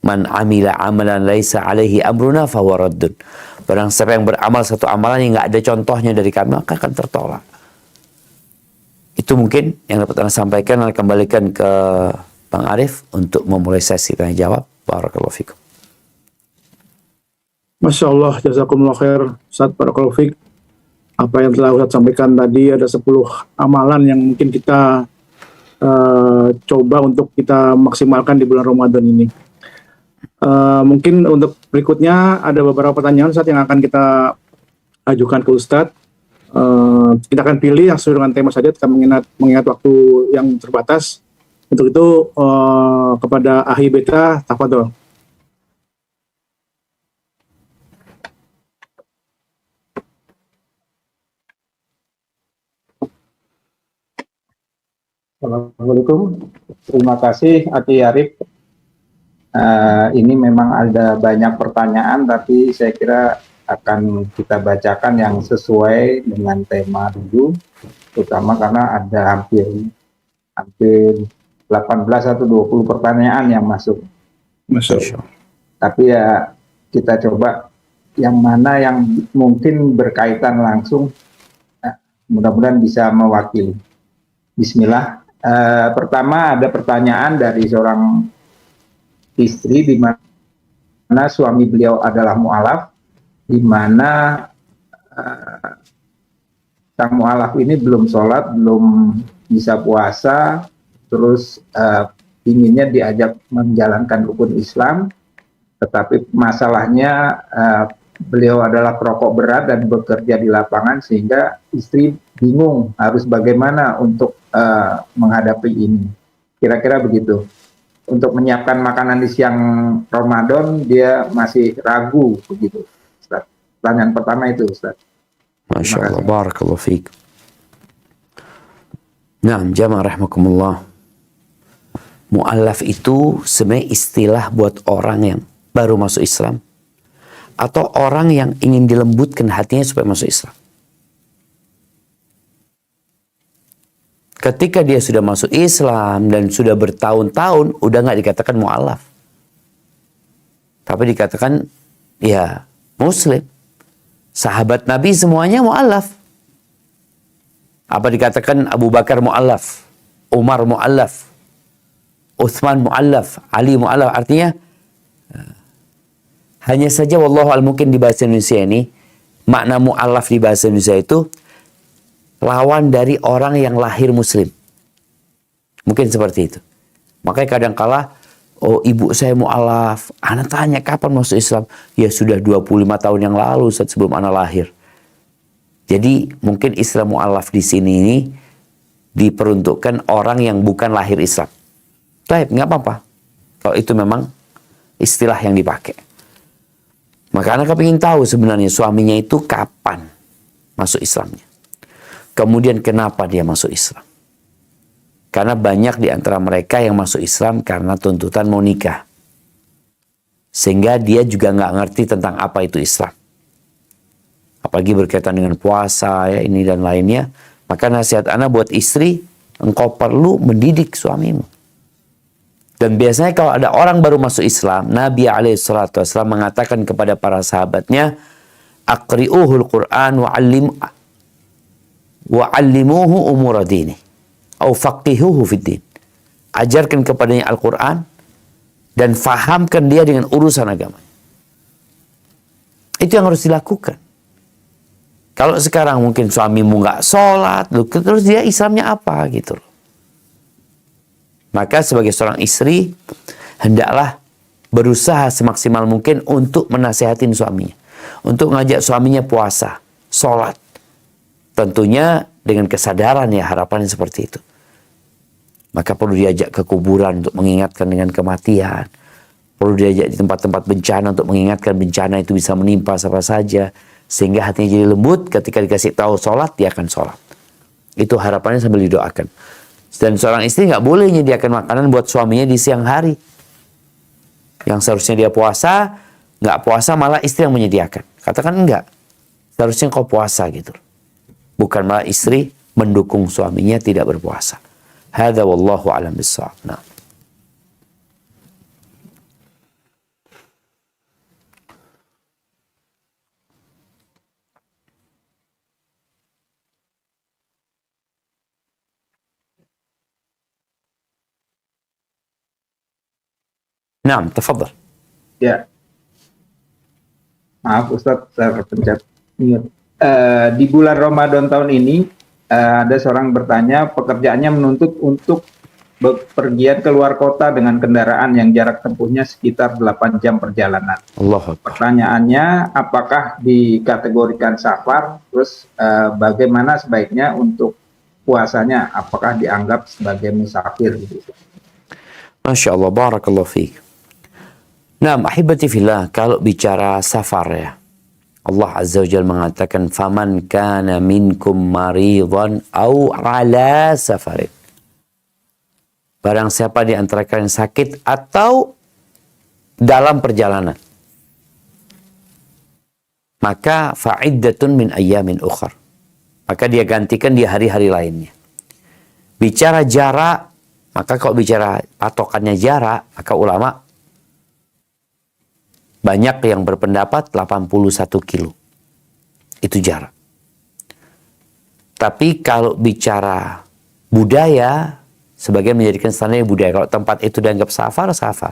man amila amalan laisa alaihi amruna fahuwa raddun. Barang siapa yang beramal satu amalan yang nggak ada contohnya dari kami, maka akan tertolak. Itu mungkin yang dapat Anda sampaikan. Anda kembalikan ke Bang Arif untuk memulai sesi tanya jawab. Barakallahu fikum. Masya Allah, jazakumullah khair, Ustaz. Barakallahu fik. Apa yang telah Ustaz sampaikan tadi, ada 10 amalan yang mungkin kita coba untuk kita maksimalkan di bulan Ramadan ini. Mungkin untuk berikutnya ada beberapa pertanyaan Ustaz yang akan kita ajukan ke Ustadz. Kita akan pilih yang sesuai dengan tema saja, kita mengingat waktu yang terbatas. Untuk itu kepada Ahi Beta, tafadhol. Assalamualaikum, terima kasih Ati Arif. Ini memang ada banyak pertanyaan, tapi saya kira akan kita bacakan yang sesuai dengan tema dulu, terutama karena ada hampir 18 atau 20 pertanyaan yang masuk. Masya Allah. Tapi ya kita coba yang mana yang mungkin berkaitan langsung, mudah-mudahan bisa mewakili. Bismillah. Pertama ada pertanyaan dari seorang istri di mana suami beliau adalah mu'alaf, di mana sang mu'alaf ini belum sholat, belum bisa puasa, terus inginnya diajak menjalankan rukun Islam, tetapi masalahnya beliau adalah perokok berat dan bekerja di lapangan, sehingga istri bingung harus bagaimana untuk menghadapi ini. Kira-kira begitu. Untuk menyiapkan makanan di siang Ramadan, dia masih ragu begitu, Ustaz. Pertanyaan pertama itu, Ustaz. Masya Allah, barakallahu fiik. Naam, jamaah rahimakumullah. Mu'allaf itu sebenarnya istilah buat orang yang baru masuk Islam, atau orang yang ingin dilembutkan hatinya supaya masuk Islam. Ketika dia sudah masuk Islam dan sudah bertahun-tahun, udah nggak dikatakan mu'allaf, tapi dikatakan ya Muslim. Sahabat Nabi semuanya mu'allaf. Apa dikatakan Abu Bakar mu'allaf, Umar mu'allaf, Uthman mu'allaf, Ali mu'allaf? Artinya hanya saja wallahu a'lam, mungkin di bahasa Indonesia ini makna mu'allaf di bahasa Indonesia itu lawan dari orang yang lahir muslim. Mungkin seperti itu. Makanya kadang-kala, oh ibu saya mu'alaf, anak tanya kapan masuk Islam? Ya sudah 25 tahun yang lalu sebelum anak lahir. Jadi mungkin istilah mu'alaf di sini ini diperuntukkan orang yang bukan lahir Islam. Baik, nggak apa-apa. Kalau itu memang istilah yang dipakai. Maka anak kepingin tahu sebenarnya suaminya itu kapan masuk Islamnya. Kemudian kenapa dia masuk Islam? Karena banyak di antara mereka yang masuk Islam karena tuntutan mau nikah. Sehingga dia juga nggak ngerti tentang apa itu Islam. Apalagi berkaitan dengan puasa, ya ini dan lainnya. Maka nasihat anak buat istri, engkau perlu mendidik suamimu. Dan biasanya kalau ada orang baru masuk Islam, Nabi SAW mengatakan kepada para sahabatnya, Aqri'uhul Qur'an wa'allimuhu umura dini au faqihuhu fid din. Ajarkan kepadanya Al-Quran dan fahamkan dia dengan urusan agama. Itu yang harus dilakukan. Kalau sekarang mungkin suamimu nggak sholat, terus dia Islamnya apa gitu loh. Maka sebagai seorang istri, hendaklah berusaha semaksimal mungkin untuk menasihatin suaminya. Untuk ngajak suaminya puasa, sholat. Tentunya dengan kesadaran ya, harapannya seperti itu. Maka perlu diajak ke kuburan untuk mengingatkan dengan kematian. Perlu diajak di tempat-tempat bencana untuk mengingatkan bencana itu bisa menimpa siapa saja. Sehingga hatinya jadi lembut, ketika dikasih tahu sholat, dia akan sholat. Itu harapannya sambil didoakan. Dan seorang istri nggak boleh menyediakan makanan buat suaminya di siang hari. Yang seharusnya dia puasa, nggak puasa malah istri yang menyediakan. Katakan enggak. Seharusnya kau puasa gitu. Bukan malah istri mendukung suaminya tidak berpuasa. Hadza wallahu a'lam bissawab. Nah. Naam, tafadhal. Ya, maaf Ustadz, saya terpencet mute. Di bulan Ramadan tahun ini, ada seorang bertanya, pekerjaannya menuntut untuk bepergian keluar kota dengan kendaraan yang jarak tempuhnya sekitar 8 jam perjalanan. Allahu Akbar. Pertanyaannya, apakah dikategorikan safar? Terus bagaimana sebaiknya untuk puasanya? Apakah dianggap sebagai musafir? Gitu. Masya Allah, barakallahu fiik. Nah, ahibati fillah, kalau bicara safar ya, Allah Azza wa Jalla mengatakan, "Faman kana minkum maridhan au ala safarin." Barang siapa di antara kalian sakit atau dalam perjalanan, maka fa'iddatun min ayyamin ukhar. Maka dia gantikan di hari-hari lainnya. Bicara jarak, maka kalau bicara patokannya jarak, maka ulama banyak yang berpendapat 81 kilo. Itu jarak. Tapi kalau bicara budaya, sebagian menjadikan standar budaya. Kalau tempat itu dianggap safar, safar.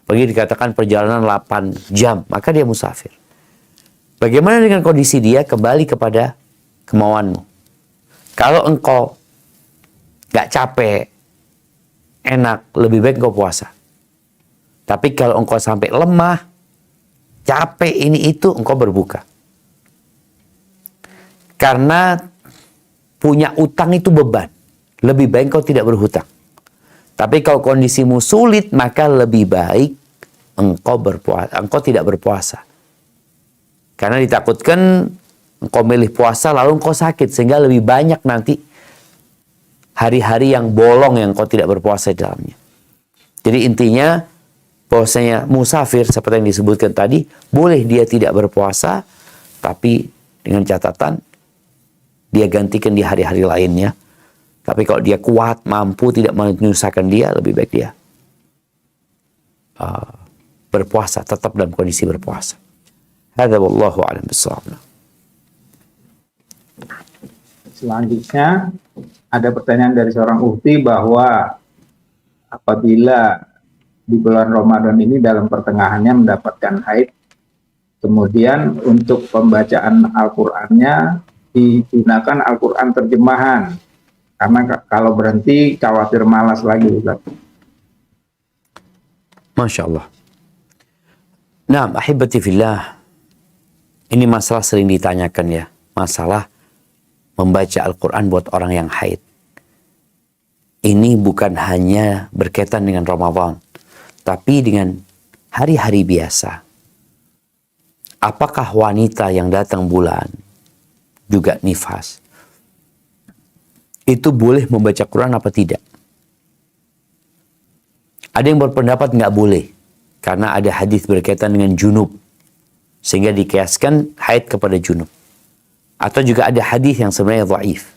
Bagi dikatakan perjalanan 8 jam, maka dia musafir. Bagaimana dengan kondisi dia? Kembali kepada kemauanmu. Kalau engkau gak capek, enak, lebih baik engkau puasa. Tapi kalau engkau sampai lemah, capek ini itu, engkau berbuka. Karena punya utang itu beban. Lebih baik engkau tidak berhutang. Tapi kalau kondisimu sulit, maka lebih baik engkau berpuasa, engkau tidak berpuasa. Karena ditakutkan engkau milih puasa lalu engkau sakit, sehingga lebih banyak nanti hari-hari yang bolong yang engkau tidak berpuasa di dalamnya. Jadi intinya bahwasanya musafir seperti yang disebutkan tadi, boleh dia tidak berpuasa, tapi dengan catatan dia gantikan di hari-hari lainnya. Tapi kalau dia kuat, mampu, tidak menyusahkan dia, lebih baik dia berpuasa, tetap dalam kondisi berpuasa. Hadza wallahu a'lam bissawab. Selanjutnya ada pertanyaan dari seorang ukti bahwa apabila di bulan Ramadan ini dalam pertengahannya mendapatkan haid, kemudian untuk pembacaan Al-Qur'annya digunakan Al-Qur'an terjemahan, karena kalau berhenti khawatir malas lagi, Ustaz. Masya Allah. Nah, ahibati fillah, ini masalah sering ditanyakan ya, masalah membaca Al-Quran buat orang yang haid. Ini bukan hanya berkaitan dengan Ramadan, tapi dengan hari-hari biasa. Apakah wanita yang datang bulan, juga nifas, itu boleh membaca Quran apa tidak? Ada yang berpendapat nggak boleh, karena ada hadis berkaitan dengan junub, sehingga dikiaskan haid kepada junub. Atau juga ada hadis yang sebenarnya dhaif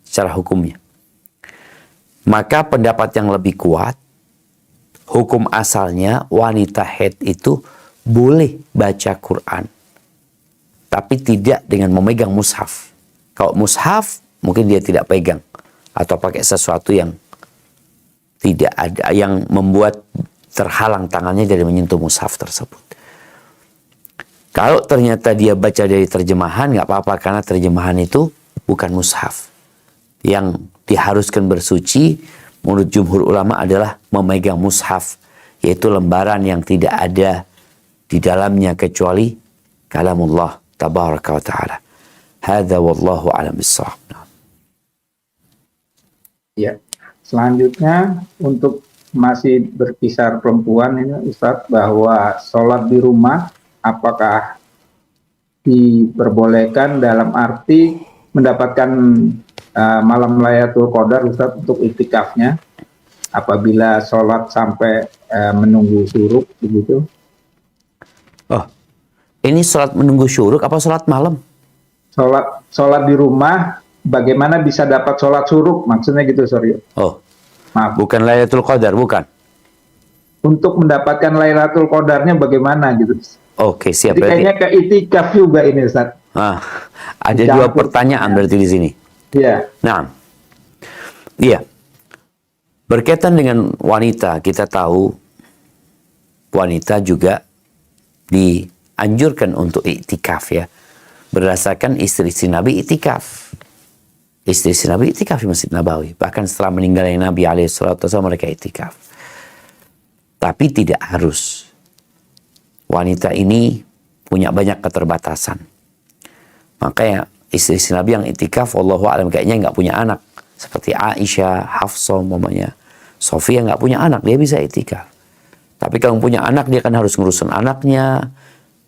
secara hukumnya. Maka pendapat yang lebih kuat, hukum asalnya wanita haid itu boleh baca Quran, tapi tidak dengan memegang mushaf. Kalau mushaf, mungkin dia tidak pegang, atau pakai sesuatu yang tidak ada, yang membuat terhalang tangannya dari menyentuh mushaf tersebut. Kalau ternyata dia baca dari terjemahan, nggak apa-apa, karena terjemahan itu bukan mushaf. Yang diharuskan bersuci, menurut jumhur ulama, adalah memegang mushaf, yaitu lembaran yang tidak ada di dalamnya kecuali kalamullah tabaraka wa ta'ala. Hadza wallahu a'lam bissawab. Ya. Selanjutnya untuk masih berkisar perempuan ini, Ustadz, bahwa sholat di rumah apakah diperbolehkan dalam arti mendapatkan malam Lailatul Qadar, Ustadz, untuk iktikafnya apabila sholat sampai menunggu syuruk begitu? Oh, ini sholat menunggu syuruk apa sholat malam? Sholat di rumah, bagaimana bisa dapat sholat syuruk? Maksudnya gitu, sorry. Oh, maaf. Bukan Lailatul Qadar, bukan. Untuk mendapatkan Lailatul Qadarnya bagaimana gitu? Oke, siap. Jadi berarti kayaknya ke itikaf juga ini, Ustaz. Ada dua pertanyaan berarti di sini. Iya. Nah, iya. Berkaitan dengan wanita, kita tahu wanita juga dianjurkan untuk iktikaf ya. Berdasarkan istri-istri Nabi iktikaf. Istri-istri Nabi iktikaf di Masjid Nabawi. Bahkan setelah meninggalnya Nabi SAW mereka iktikaf. Tapi tidak harus. Wanita ini punya banyak keterbatasan. Makanya istri-istri Nabi yang iktikaf, wallahu a'lam, kayaknya nggak punya anak. Seperti Aisyah, Hafsah, umpamanya. Sofia nggak punya anak, dia bisa iktikaf. Tapi kalau punya anak, dia kan harus ngurusin anaknya.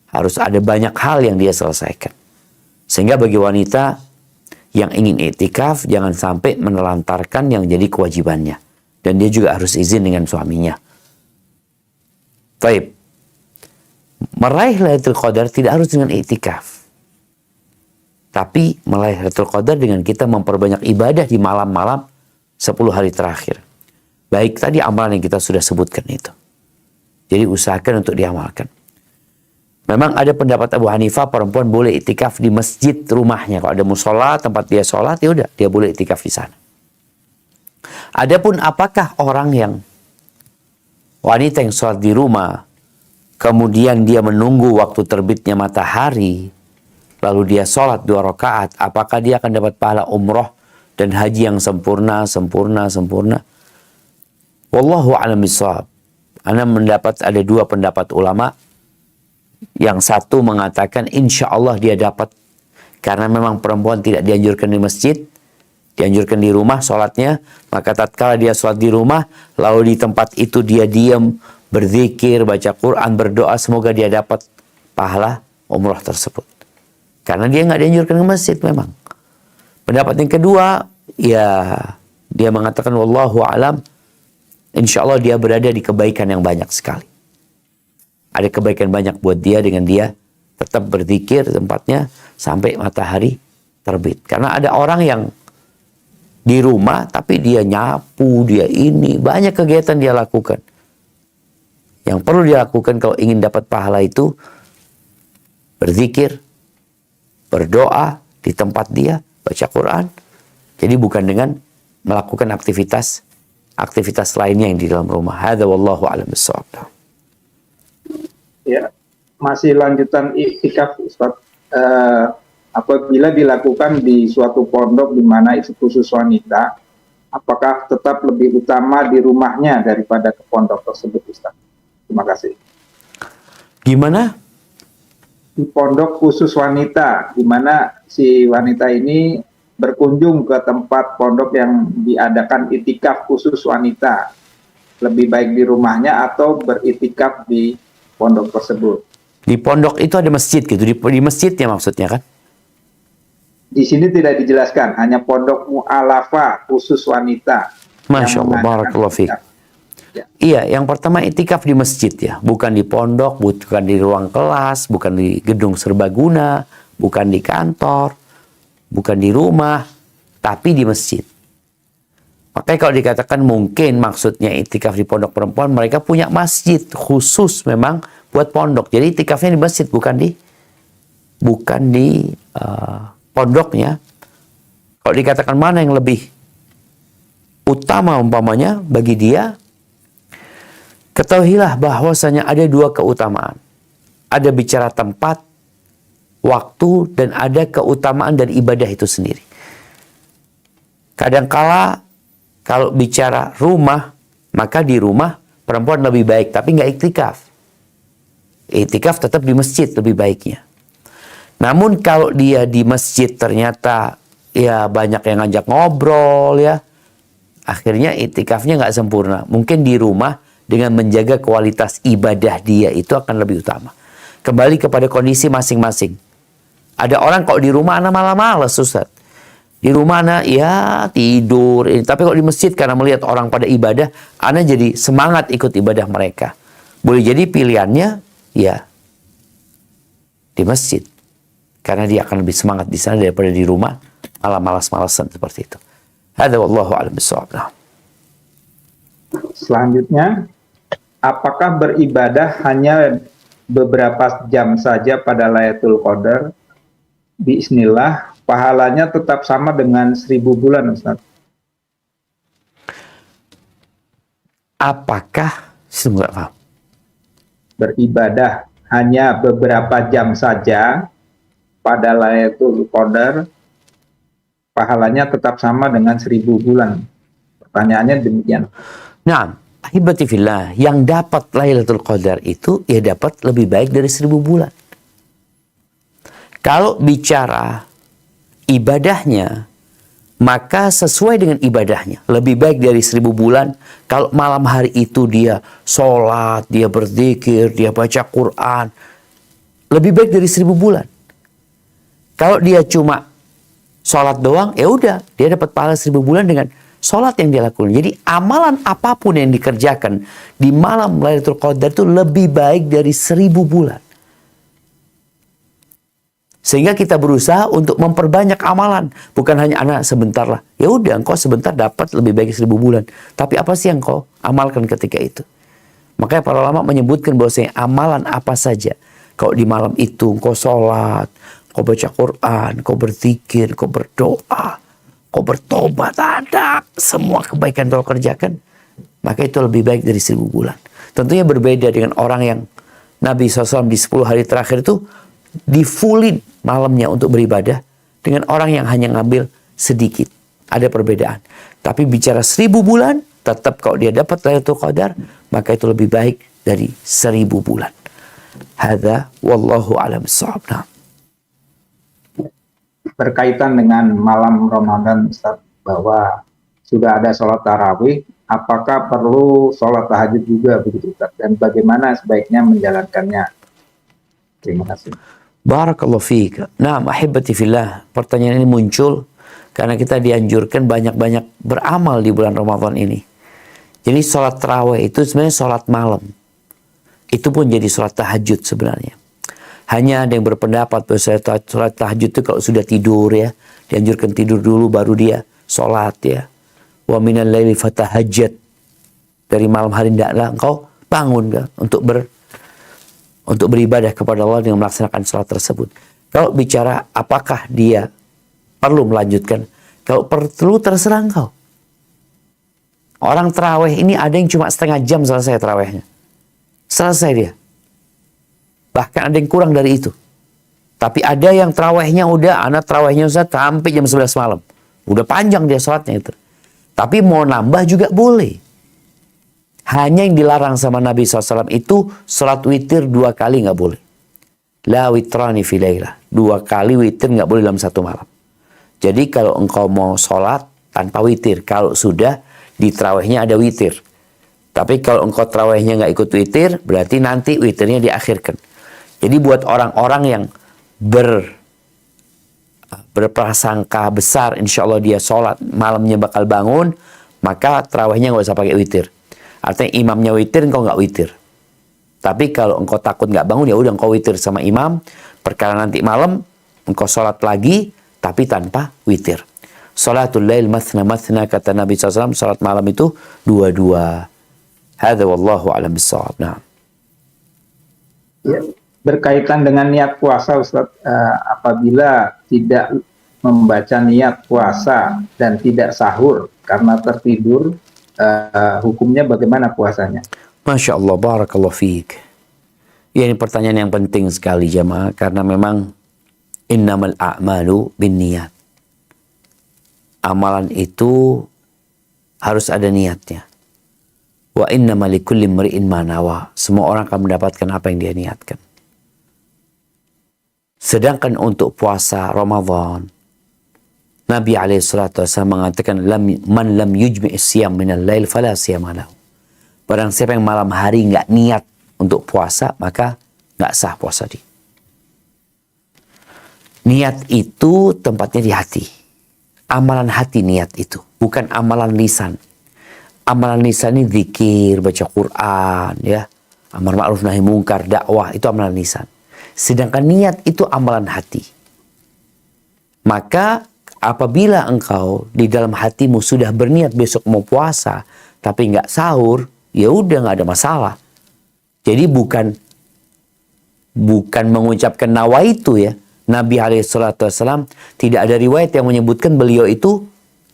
Harus ada banyak hal yang dia selesaikan. Sehingga bagi wanita yang ingin iktikaf, jangan sampai menelantarkan yang jadi kewajibannya. Dan dia juga harus izin dengan suaminya. Baik. Meraih Lailatul Qadar tidak harus dengan iktikaf. Tapi meraih Lailatul Qadar dengan kita memperbanyak ibadah di malam-malam 10 hari terakhir. Baik tadi amalan yang kita sudah sebutkan itu. Jadi usahakan untuk diamalkan. Memang ada pendapat Abu Hanifah, perempuan boleh iktikaf di masjid rumahnya. Kalau ada musola, tempat dia sholat, ya udah, dia boleh iktikaf di sana. Adapun apakah orang yang wanita yang sholat di rumah, kemudian dia menunggu waktu terbitnya matahari, lalu dia sholat 2 rakaat, apakah dia akan dapat pahala umroh dan haji yang sempurna? Wallahu a'lam bishawab. Ana mendapat ada 2 pendapat ulama. Yang satu mengatakan insya Allah dia dapat, karena memang perempuan tidak dianjurkan di masjid, dianjurkan di rumah sholatnya. Maka tatkala dia sholat di rumah, lalu di tempat itu dia diam, berzikir, baca Quran, berdoa, semoga dia dapat pahala umroh tersebut. Karena dia nggak dianjurkan ke masjid memang. Pendapat yang kedua, ya dia mengatakan wallahu alam, insya Allah dia berada di kebaikan yang banyak sekali. Ada kebaikan banyak buat dia dengan dia tetap berzikir tempatnya sampai matahari terbit. Karena ada orang yang di rumah tapi dia nyapu, dia ini, banyak kegiatan dia lakukan. Yang perlu dia lakukan kalau ingin dapat pahala itu berzikir, berdoa di tempat dia, baca Quran. Jadi bukan dengan melakukan aktivitas lainnya yang di dalam rumah. Hadza wallahu a'lam bishawab. Ya, masih lanjutan iktikaf Ustaz. Apabila dilakukan di suatu pondok di mana itu khusus wanita, apakah tetap lebih utama di rumahnya daripada ke pondok tersebut Ustaz? Terima kasih. Gimana? Di pondok khusus wanita, di mana si wanita ini berkunjung ke tempat pondok yang diadakan iktikaf khusus wanita, lebih baik di rumahnya atau beritikaf di pondok tersebut. Di pondok itu ada masjid gitu, di masjidnya maksudnya kan? Di sini tidak dijelaskan, hanya pondok mu'alafah khusus wanita. Masya Allah, barakallahu fiik. Ya. Iya, yang pertama itikaf di masjid ya, bukan di pondok, bukan di ruang kelas, bukan di gedung serbaguna, bukan di kantor, bukan di rumah, tapi di masjid. Makanya kalau dikatakan mungkin maksudnya itikaf di pondok perempuan, mereka punya masjid khusus memang buat pondok. Jadi itikafnya di masjid, bukan di pondoknya. Kalau dikatakan mana yang lebih utama umpamanya bagi dia, ketahuilah bahwasanya ada 2 keutamaan. Ada bicara tempat, waktu, dan ada keutamaan dari ibadah itu sendiri. Kadangkala kalau bicara rumah, maka di rumah perempuan lebih baik, tapi nggak iktikaf. Iktikaf tetap di masjid lebih baiknya. Namun kalau dia di masjid ternyata ya banyak yang ngajak ngobrol ya, akhirnya iktikafnya nggak sempurna. Mungkin di rumah dengan menjaga kualitas ibadah dia itu akan lebih utama. Kembali kepada kondisi masing-masing. Ada orang kalau di rumah anak malah malas Ustaz. Di rumah anak ya tidur. Tapi kalau di masjid karena melihat orang pada ibadah, anak jadi semangat ikut ibadah mereka. Boleh jadi pilihannya ya di masjid. Karena dia akan lebih semangat di sana daripada di rumah malah malas-malasan seperti itu. Hadza wallahu a'lam bishawab. Selanjutnya, apakah beribadah hanya beberapa jam saja pada Lailatul Qadar? Bismillah, pahalanya tetap sama dengan 1000 bulan, Ustaz. Apakah, saya nggak paham. beribadah hanya beberapa jam saja pada Lailatul Qadar, pahalanya tetap sama dengan 1000 bulan. Pertanyaannya demikian. Nah, ahibati fillah, yang dapat Lailatul Qadar itu ya dapat lebih baik dari 1000 bulan. Kalau bicara ibadahnya, maka sesuai dengan ibadahnya. Lebih baik dari 1000 bulan. Kalau malam hari itu dia sholat, dia berzikir, dia baca Quran. Lebih baik dari 1000 bulan. Kalau dia cuma sholat doang, ya udah, dia dapat pahala 1000 bulan dengan sholat yang dia lakukan. Jadi amalan apapun yang dikerjakan di malam Lailatul Qadar itu lebih baik dari 1000 bulan. Sehingga kita berusaha untuk memperbanyak amalan. Bukan hanya anak sebentar lah. Ya udah, engkau sebentar dapat lebih baik 1000 bulan. Tapi apa sih yang kau amalkan ketika itu? Makanya para ulama menyebutkan bahwasanya amalan apa saja. Kalau di malam itu engkau sholat, kau baca Quran, kau berzikir, kau berdoa, kau bertobat, ada semua kebaikan kau kerjakan, maka itu lebih baik dari 1000 bulan. Tentunya berbeda dengan orang yang Nabi SAW di 10 hari terakhir itu di-fullin malamnya untuk beribadah dengan orang yang hanya ngambil sedikit. Ada perbedaan. Tapi bicara 1000 bulan, tetap kalau dia dapat Lailatul Qadar, maka itu lebih baik dari 1000 bulan. Hadza wallahu a'lam bissawab. Nah. Berkaitan dengan malam Ramadan, Ustaz, bahwa sudah ada sholat tarawih, apakah perlu sholat tahajud juga begitu, Ustaz? Dan bagaimana sebaiknya menjalankannya? Terima kasih. Barakallahu fiik. Nah, ahibati fillah, pertanyaan ini muncul karena kita dianjurkan banyak-banyak beramal di bulan Ramadan ini. Jadi sholat tarawih itu sebenarnya sholat malam. Itu pun jadi sholat tahajud sebenarnya. Hanya ada yang berpendapat bahwa sholat tahajud itu kalau sudah tidur ya, dianjurkan tidur dulu baru dia sholat ya. Wa minal laili fatahajjat. Dari malam hari hendaklah engkau bangun ya, untuk beribadah kepada Allah dengan melaksanakan sholat tersebut. Kalau bicara apakah dia perlu melanjutkan, kalau perlu terserah engkau. Orang terawih ini ada yang cuma setengah jam selesai terawihnya. Selesai dia. Bahkan ada yang kurang dari itu. Tapi ada yang terawihnya udah, anak terawihnya Ustaz sampai jam 11 malam. Udah panjang dia sholatnya itu. Tapi mau nambah juga boleh. Hanya yang dilarang sama Nabi SAW itu sholat witir 2 kali nggak boleh. La witrani fi lailah. 2 kali witir nggak boleh dalam satu malam. Jadi kalau engkau mau sholat tanpa witir, kalau sudah di terawihnya ada witir. Tapi kalau engkau terawihnya nggak ikut witir, berarti nanti witirnya diakhirkan. Jadi buat orang-orang yang berprasangka besar, insya Allah dia sholat malamnya bakal bangun, maka terawihnya nggak usah pakai witir. Artinya imamnya witir, engkau nggak witir. Tapi kalau engkau takut nggak bangun, ya udah engkau witir sama imam. Perkara nanti malam engkau sholat lagi, tapi tanpa witir. Sholatul lail mathna mathna, kata Nabi SAW, sholat malam itu 2-2. Hadza wallahu a'lam bissawab. Nah. Ya, berkaitan dengan niat puasa, Ustaz, apabila tidak membaca niat puasa dan tidak sahur karena tertidur, hukumnya bagaimana puasanya? Masya Allah, barakallahu fiik. Ya, ini pertanyaan yang penting sekali jamaah, karena memang innamal a'malu binniyat. Amalan itu harus ada niatnya. Wa innama likulli imri'in ma nawa. Semua orang akan mendapatkan apa yang dia niatkan. Sedangkan untuk puasa Ramadan, Nabi SAW mengatakan, man lam yujmi' siyam minal lail fala siyama lahu. Barang siapa yang malam hari nggak niat untuk puasa, maka nggak sah puasa dia. Niat itu tempatnya di hati. Amalan hati niat itu, bukan amalan lisan. Amalan lisan ini zikir, baca Quran, ya, amar ma'ruf nahi mungkar, dakwah, itu amalan lisan. Sedangkan niat itu amalan hati. Maka apabila engkau di dalam hatimu sudah berniat besok mau puasa, tapi nggak sahur, ya udah nggak ada masalah. Jadi bukan mengucapkan nawaitu ya. Nabi SAW tidak ada riwayat yang menyebutkan beliau itu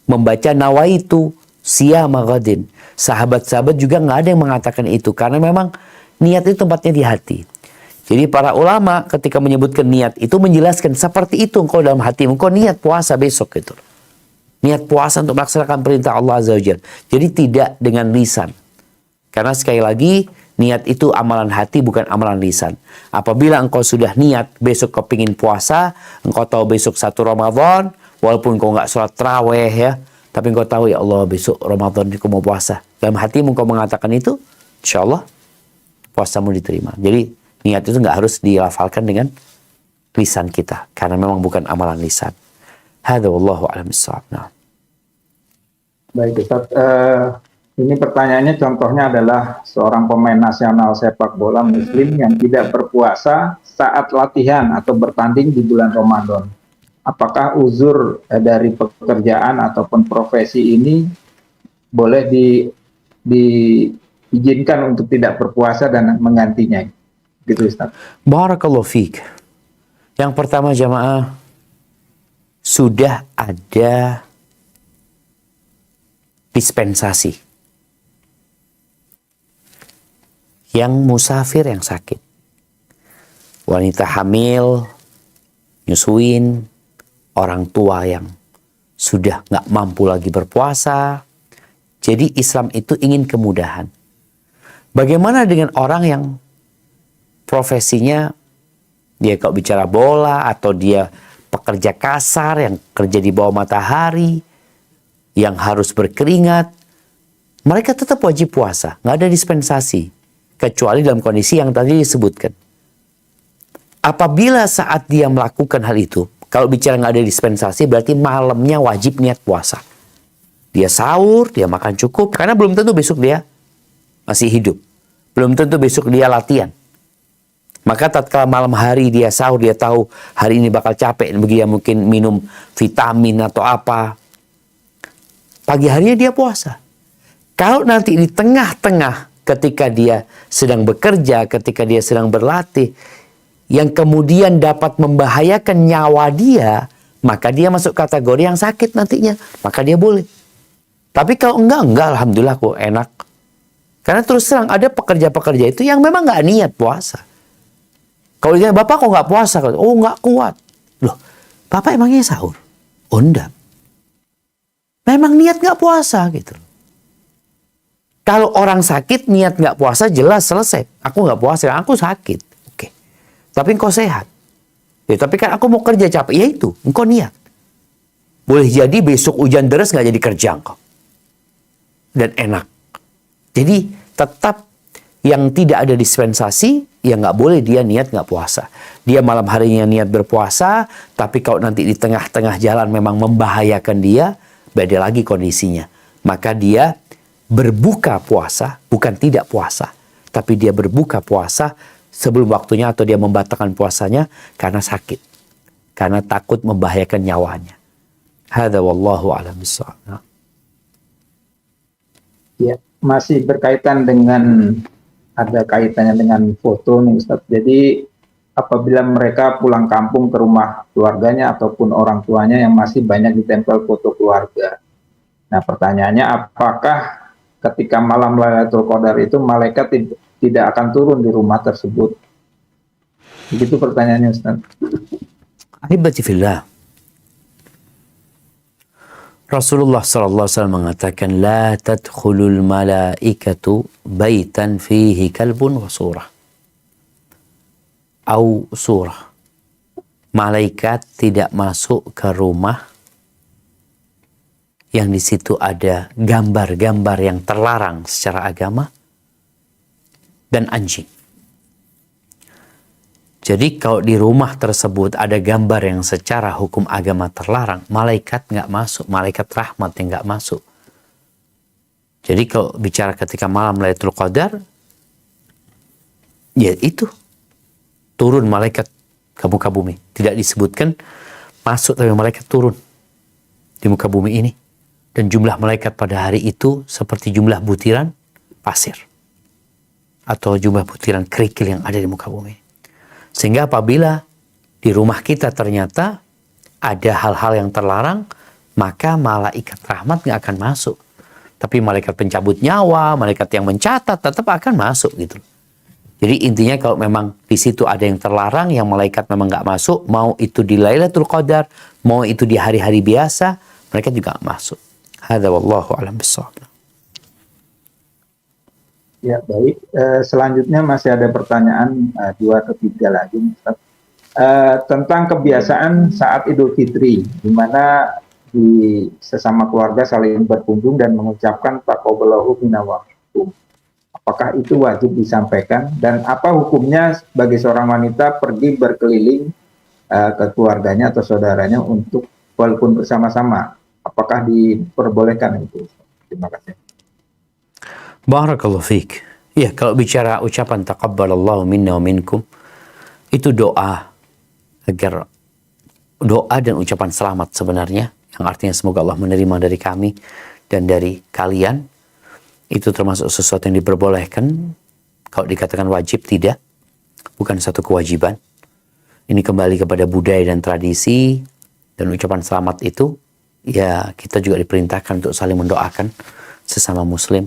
membaca nawaitu siyama ghadin. Sahabat-sahabat juga nggak ada yang mengatakan itu, karena memang niat itu tempatnya di hati. Jadi para ulama ketika menyebutkan niat itu menjelaskan seperti itu engkau dalam hati, engkau niat puasa besok gitu. Niat puasa untuk melaksanakan perintah Allah Azza wa Jalla. Jadi tidak dengan lisan. Karena sekali lagi, niat itu amalan hati bukan amalan lisan. Apabila engkau sudah niat besok kau pingin puasa, engkau tahu besok 1 Ramadan, walaupun engkau nggak sholat taraweh ya, tapi engkau tahu ya Allah besok Ramadan aku mau puasa. Dalam hatimu engkau mengatakan itu, insya Allah puasamu diterima. Jadi niat itu nggak harus dilafalkan dengan lisan kita. Karena memang bukan amalan lisan. Hadza wallahu a'lam bissawab. Nah. Baik Ustaz, ini pertanyaannya contohnya adalah seorang pemain nasional sepak bola muslim yang tidak berpuasa saat latihan atau bertanding di bulan Ramadan. Apakah uzur dari pekerjaan ataupun profesi ini boleh diizinkan untuk tidak berpuasa dan menggantinya? Gitu Ustaz. Barakallahu fiik. Yang pertama jamaah, sudah ada dispensasi. Yang musafir yang sakit. Wanita hamil, nyusuin, orang tua yang sudah nggak mampu lagi berpuasa. Jadi Islam itu ingin kemudahan. Bagaimana dengan orang yang profesinya dia kalau bicara bola atau dia pekerja kasar yang kerja di bawah matahari, yang harus berkeringat, mereka tetap wajib puasa, nggak ada dispensasi, kecuali dalam kondisi yang tadi disebutkan. Apabila saat dia melakukan hal itu, kalau bicara nggak ada dispensasi, berarti malamnya wajib niat puasa. Dia sahur, dia makan cukup, karena belum tentu besok dia masih hidup. Belum tentu besok dia latihan. Maka tatkala malam hari dia sahur, dia tahu hari ini bakal capek, dia mungkin minum vitamin atau apa. Pagi harinya dia puasa. Kalau nanti di tengah-tengah ketika dia sedang bekerja, ketika dia sedang berlatih, yang kemudian dapat membahayakan nyawa dia, maka dia masuk kategori yang sakit nantinya. Maka dia boleh. Tapi kalau enggak, alhamdulillah kok enak. Karena terus terang ada pekerja-pekerja itu yang memang nggak niat puasa. Kalau ditanya, Bapak kok nggak puasa? Oh nggak kuat. Loh, Bapak emangnya sahur? Oh enggak. Memang niat nggak puasa gitu. Kalau orang sakit niat nggak puasa jelas selesai. Aku nggak puasa, aku sakit. Oke. Tapi engkau sehat. Ya, tapi kan aku mau kerja capek. Ya itu, engkau niat. Boleh jadi besok hujan deras nggak jadi kerja engkau. Dan enak. Jadi tetap yang tidak ada dispensasi, ya nggak boleh dia niat nggak puasa. Dia malam harinya niat berpuasa, tapi kalau nanti di tengah-tengah jalan memang membahayakan dia, beda lagi kondisinya. Maka dia berbuka puasa, bukan tidak puasa. Tapi dia berbuka puasa sebelum waktunya atau dia membatalkan puasanya karena sakit. Karena takut membahayakan nyawanya. Hadza wallahu a'lam bissawab. Ya, masih berkaitan dengan, ada kaitannya dengan foto nih Ustaz. Jadi apabila mereka pulang kampung ke rumah keluarganya ataupun orang tuanya yang masih banyak ditempel foto keluarga. Nah pertanyaannya, apakah ketika malam Lailatul Qadar itu malaikat tidak akan turun di rumah tersebut? Begitu pertanyaannya Ustaz. Ahibati fillah. Rasulullah SAW mengatakan, La tadkhulul malaikatu baitan fihi kalbun wa surah. Au surah. Malaikat tidak masuk ke rumah yang di situ ada gambar-gambar yang terlarang secara agama dan anjing. Jadi kalau di rumah tersebut ada gambar yang secara hukum agama terlarang, malaikat nggak masuk, malaikat rahmat yang nggak masuk. Jadi kalau bicara ketika malam Lailatul Qadar, ya itu turun malaikat ke muka bumi. Tidak disebutkan masuk, tapi malaikat turun di muka bumi ini. Dan jumlah malaikat pada hari itu seperti jumlah butiran pasir atau jumlah butiran kerikil yang ada di muka bumi. Sehingga apabila di rumah kita ternyata ada hal-hal yang terlarang, maka malaikat rahmat nggak akan masuk. Tapi malaikat pencabut nyawa, malaikat yang mencatat tetap akan masuk gitu. Jadi intinya kalau memang di situ ada yang terlarang, yang malaikat memang nggak masuk, mau itu di Lailatul Qadar, mau itu di hari-hari biasa, mereka juga nggak masuk. Hadza wallahu a'lam bishawab. Ya, baik. Selanjutnya masih ada pertanyaan 2 atau 3 lagi, Ustaz. Tentang kebiasaan saat Idul Fitri, di mana di sesama keluarga saling berkunjung dan mengucapkan taqabbalallahu minna wa minkum. Apakah itu wajib disampaikan, dan apa hukumnya bagi seorang wanita pergi berkeliling ke keluarganya atau saudaranya untuk walaupun bersama-sama? Apakah diperbolehkan itu? Terima kasih. Barakallahu fiik. Ya, kalau bicara ucapan taqabbalallahu minna wa minkum, itu doa agar doa dan ucapan selamat sebenarnya, yang artinya semoga Allah menerima dari kami dan dari kalian. Itu termasuk sesuatu yang diperbolehkan. Kalau dikatakan wajib, tidak. Bukan satu kewajiban. Ini kembali kepada budaya dan tradisi. Dan ucapan selamat itu, ya kita juga diperintahkan untuk saling mendoakan sesama muslim.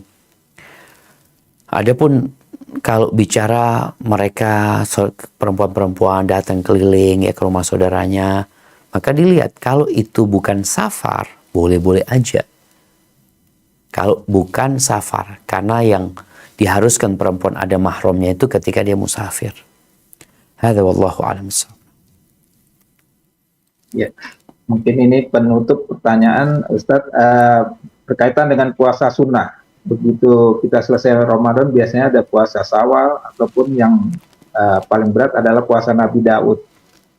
Adapun kalau bicara mereka perempuan-perempuan datang keliling ya ke rumah saudaranya, maka dilihat kalau itu bukan safar, boleh-boleh aja. Kalau bukan safar, karena yang diharuskan perempuan ada mahramnya itu ketika dia musafir. Hadza wallahu a'lam bishawab. Ya, mungkin ini penutup pertanyaan, Ustadz, berkaitan dengan puasa sunnah. Begitu kita selesai Ramadan, biasanya ada puasa Syawal, ataupun yang paling berat adalah puasa Nabi Daud.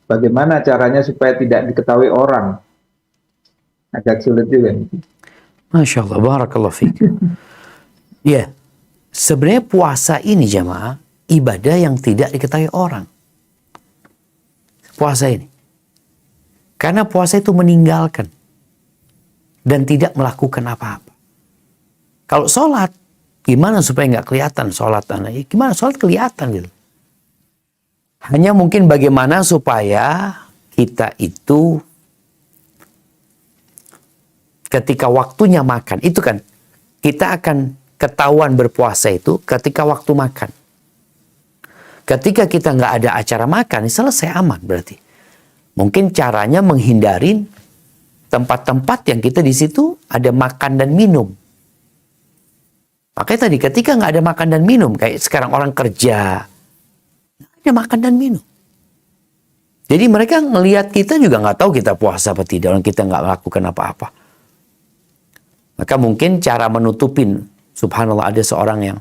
Bagaimana caranya supaya tidak diketahui orang? Agak sulit juga. Masya Allah, barakallahu fiik. Ya, sebenarnya puasa ini jamaah, ibadah yang tidak diketahui orang. Puasa ini. Karena puasa itu meninggalkan dan tidak melakukan apa-apa. Kalau sholat, gimana supaya nggak kelihatan sholat? Gimana sholat kelihatan gitu. Hanya mungkin bagaimana supaya kita itu ketika waktunya makan, itu kan kita akan ketahuan berpuasa itu ketika waktu makan. Ketika kita nggak ada acara makan, selesai, aman berarti. Mungkin caranya menghindarin tempat-tempat yang kita di situ ada makan dan minum. Makanya tadi ketika nggak ada makan dan minum, kayak sekarang orang kerja, ada makan dan minum. Jadi mereka ngelihat kita juga nggak tahu kita puasa apa tidak, orang kita nggak melakukan apa-apa. Maka mungkin cara menutupin, subhanallah ada seorang yang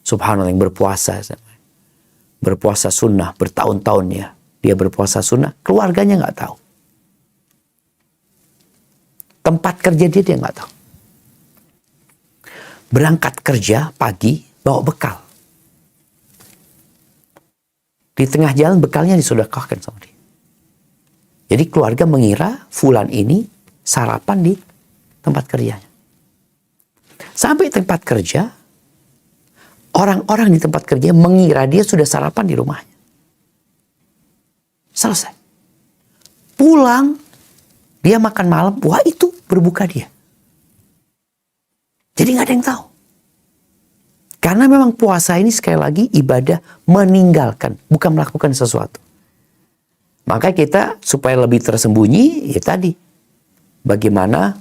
subhanallah yang berpuasa sunnah bertahun-tahun ya, dia berpuasa sunnah, keluarganya nggak tahu, tempat kerja dia nggak tahu. Berangkat kerja pagi bawa bekal, di tengah jalan bekalnya disodakahkan sama dia. Jadi keluarga mengira fulan ini sarapan di tempat kerjanya. Sampai tempat kerja, orang-orang di tempat kerja mengira dia sudah sarapan di rumahnya. Selesai. Pulang, dia makan malam, wah itu berbuka dia. Jadi nggak ada yang tahu. Karena memang puasa ini sekali lagi ibadah meninggalkan, bukan melakukan sesuatu. Maka kita supaya lebih tersembunyi, ya tadi. Bagaimana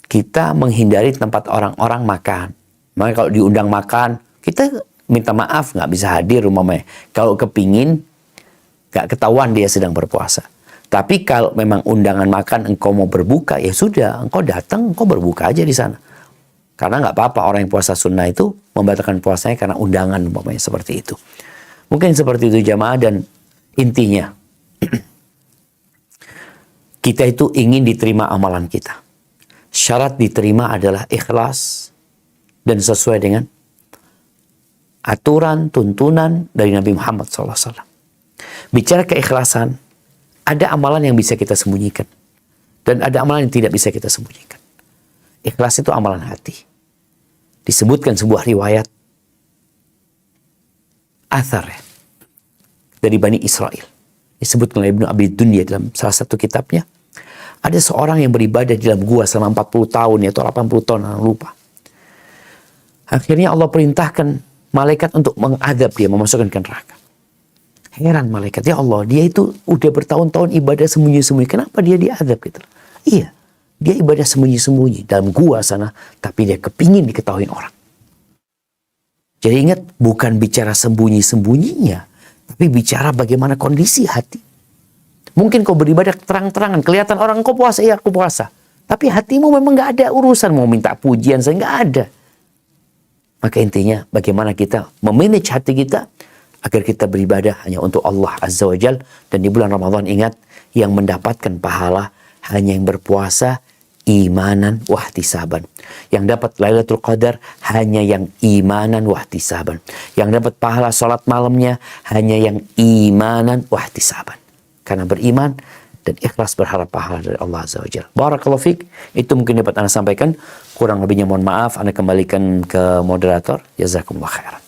kita menghindari tempat orang-orang makan. Maka kalau diundang makan, kita minta maaf nggak bisa hadir umpamanya. Kalau kepingin, nggak ketahuan dia sedang berpuasa. Tapi kalau memang undangan makan engkau mau berbuka, ya sudah, engkau datang, engkau berbuka aja di sana. Karena nggak apa-apa orang yang puasa sunnah itu membatalkan puasanya karena undangan umpamanya seperti itu. Mungkin seperti itu jamaah, dan intinya kita itu ingin diterima amalan kita. Syarat diterima adalah ikhlas dan sesuai dengan aturan, tuntunan dari Nabi Muhammad SAW. Bicara keikhlasan, ada amalan yang bisa kita sembunyikan. Dan ada amalan yang tidak bisa kita sembunyikan. Ikhlas itu amalan hati. Disebutkan sebuah riwayat athar dari Bani Israel. Disebutkan oleh Ibnu Abi Dunya dalam salah satu kitabnya. Ada seorang yang beribadah di dalam gua selama 40 tahun atau 80 tahun, lupa. Akhirnya Allah perintahkan malaikat untuk mengadab dia, memasukkan ke neraka. Heran malaikat, ya Allah, dia itu udah bertahun-tahun ibadah sembunyi-sembunyi, kenapa dia diadab gitu? Iya, dia ibadah sembunyi-sembunyi dalam gua sana, tapi dia kepingin diketahui orang. Jadi ingat, bukan bicara sembunyi-sembunyinya, tapi bicara bagaimana kondisi hati. Mungkin kau beribadah terang-terangan, kelihatan orang kau puasa, iya aku puasa. Tapi hatimu memang gak ada urusan mau minta pujian, saya gak ada. Maka intinya bagaimana kita memanage hati kita agar kita beribadah hanya untuk Allah Azza wa Jal. Dan di bulan Ramadan ingat, yang mendapatkan pahala hanya yang berpuasa imanan wahtisaban. Yang dapat Lailatul Qadar hanya yang imanan wahtisaban. Yang dapat pahala sholat malamnya hanya yang imanan wahtisaban. Karena beriman dan ikhlas berharap pahala dari Allah Azza wa Jalla. Barakallahu fiik. Itu mungkin dapat Anda sampaikan. Kurang lebihnya mohon maaf. Anda kembalikan ke moderator. Jazakumullah khairan.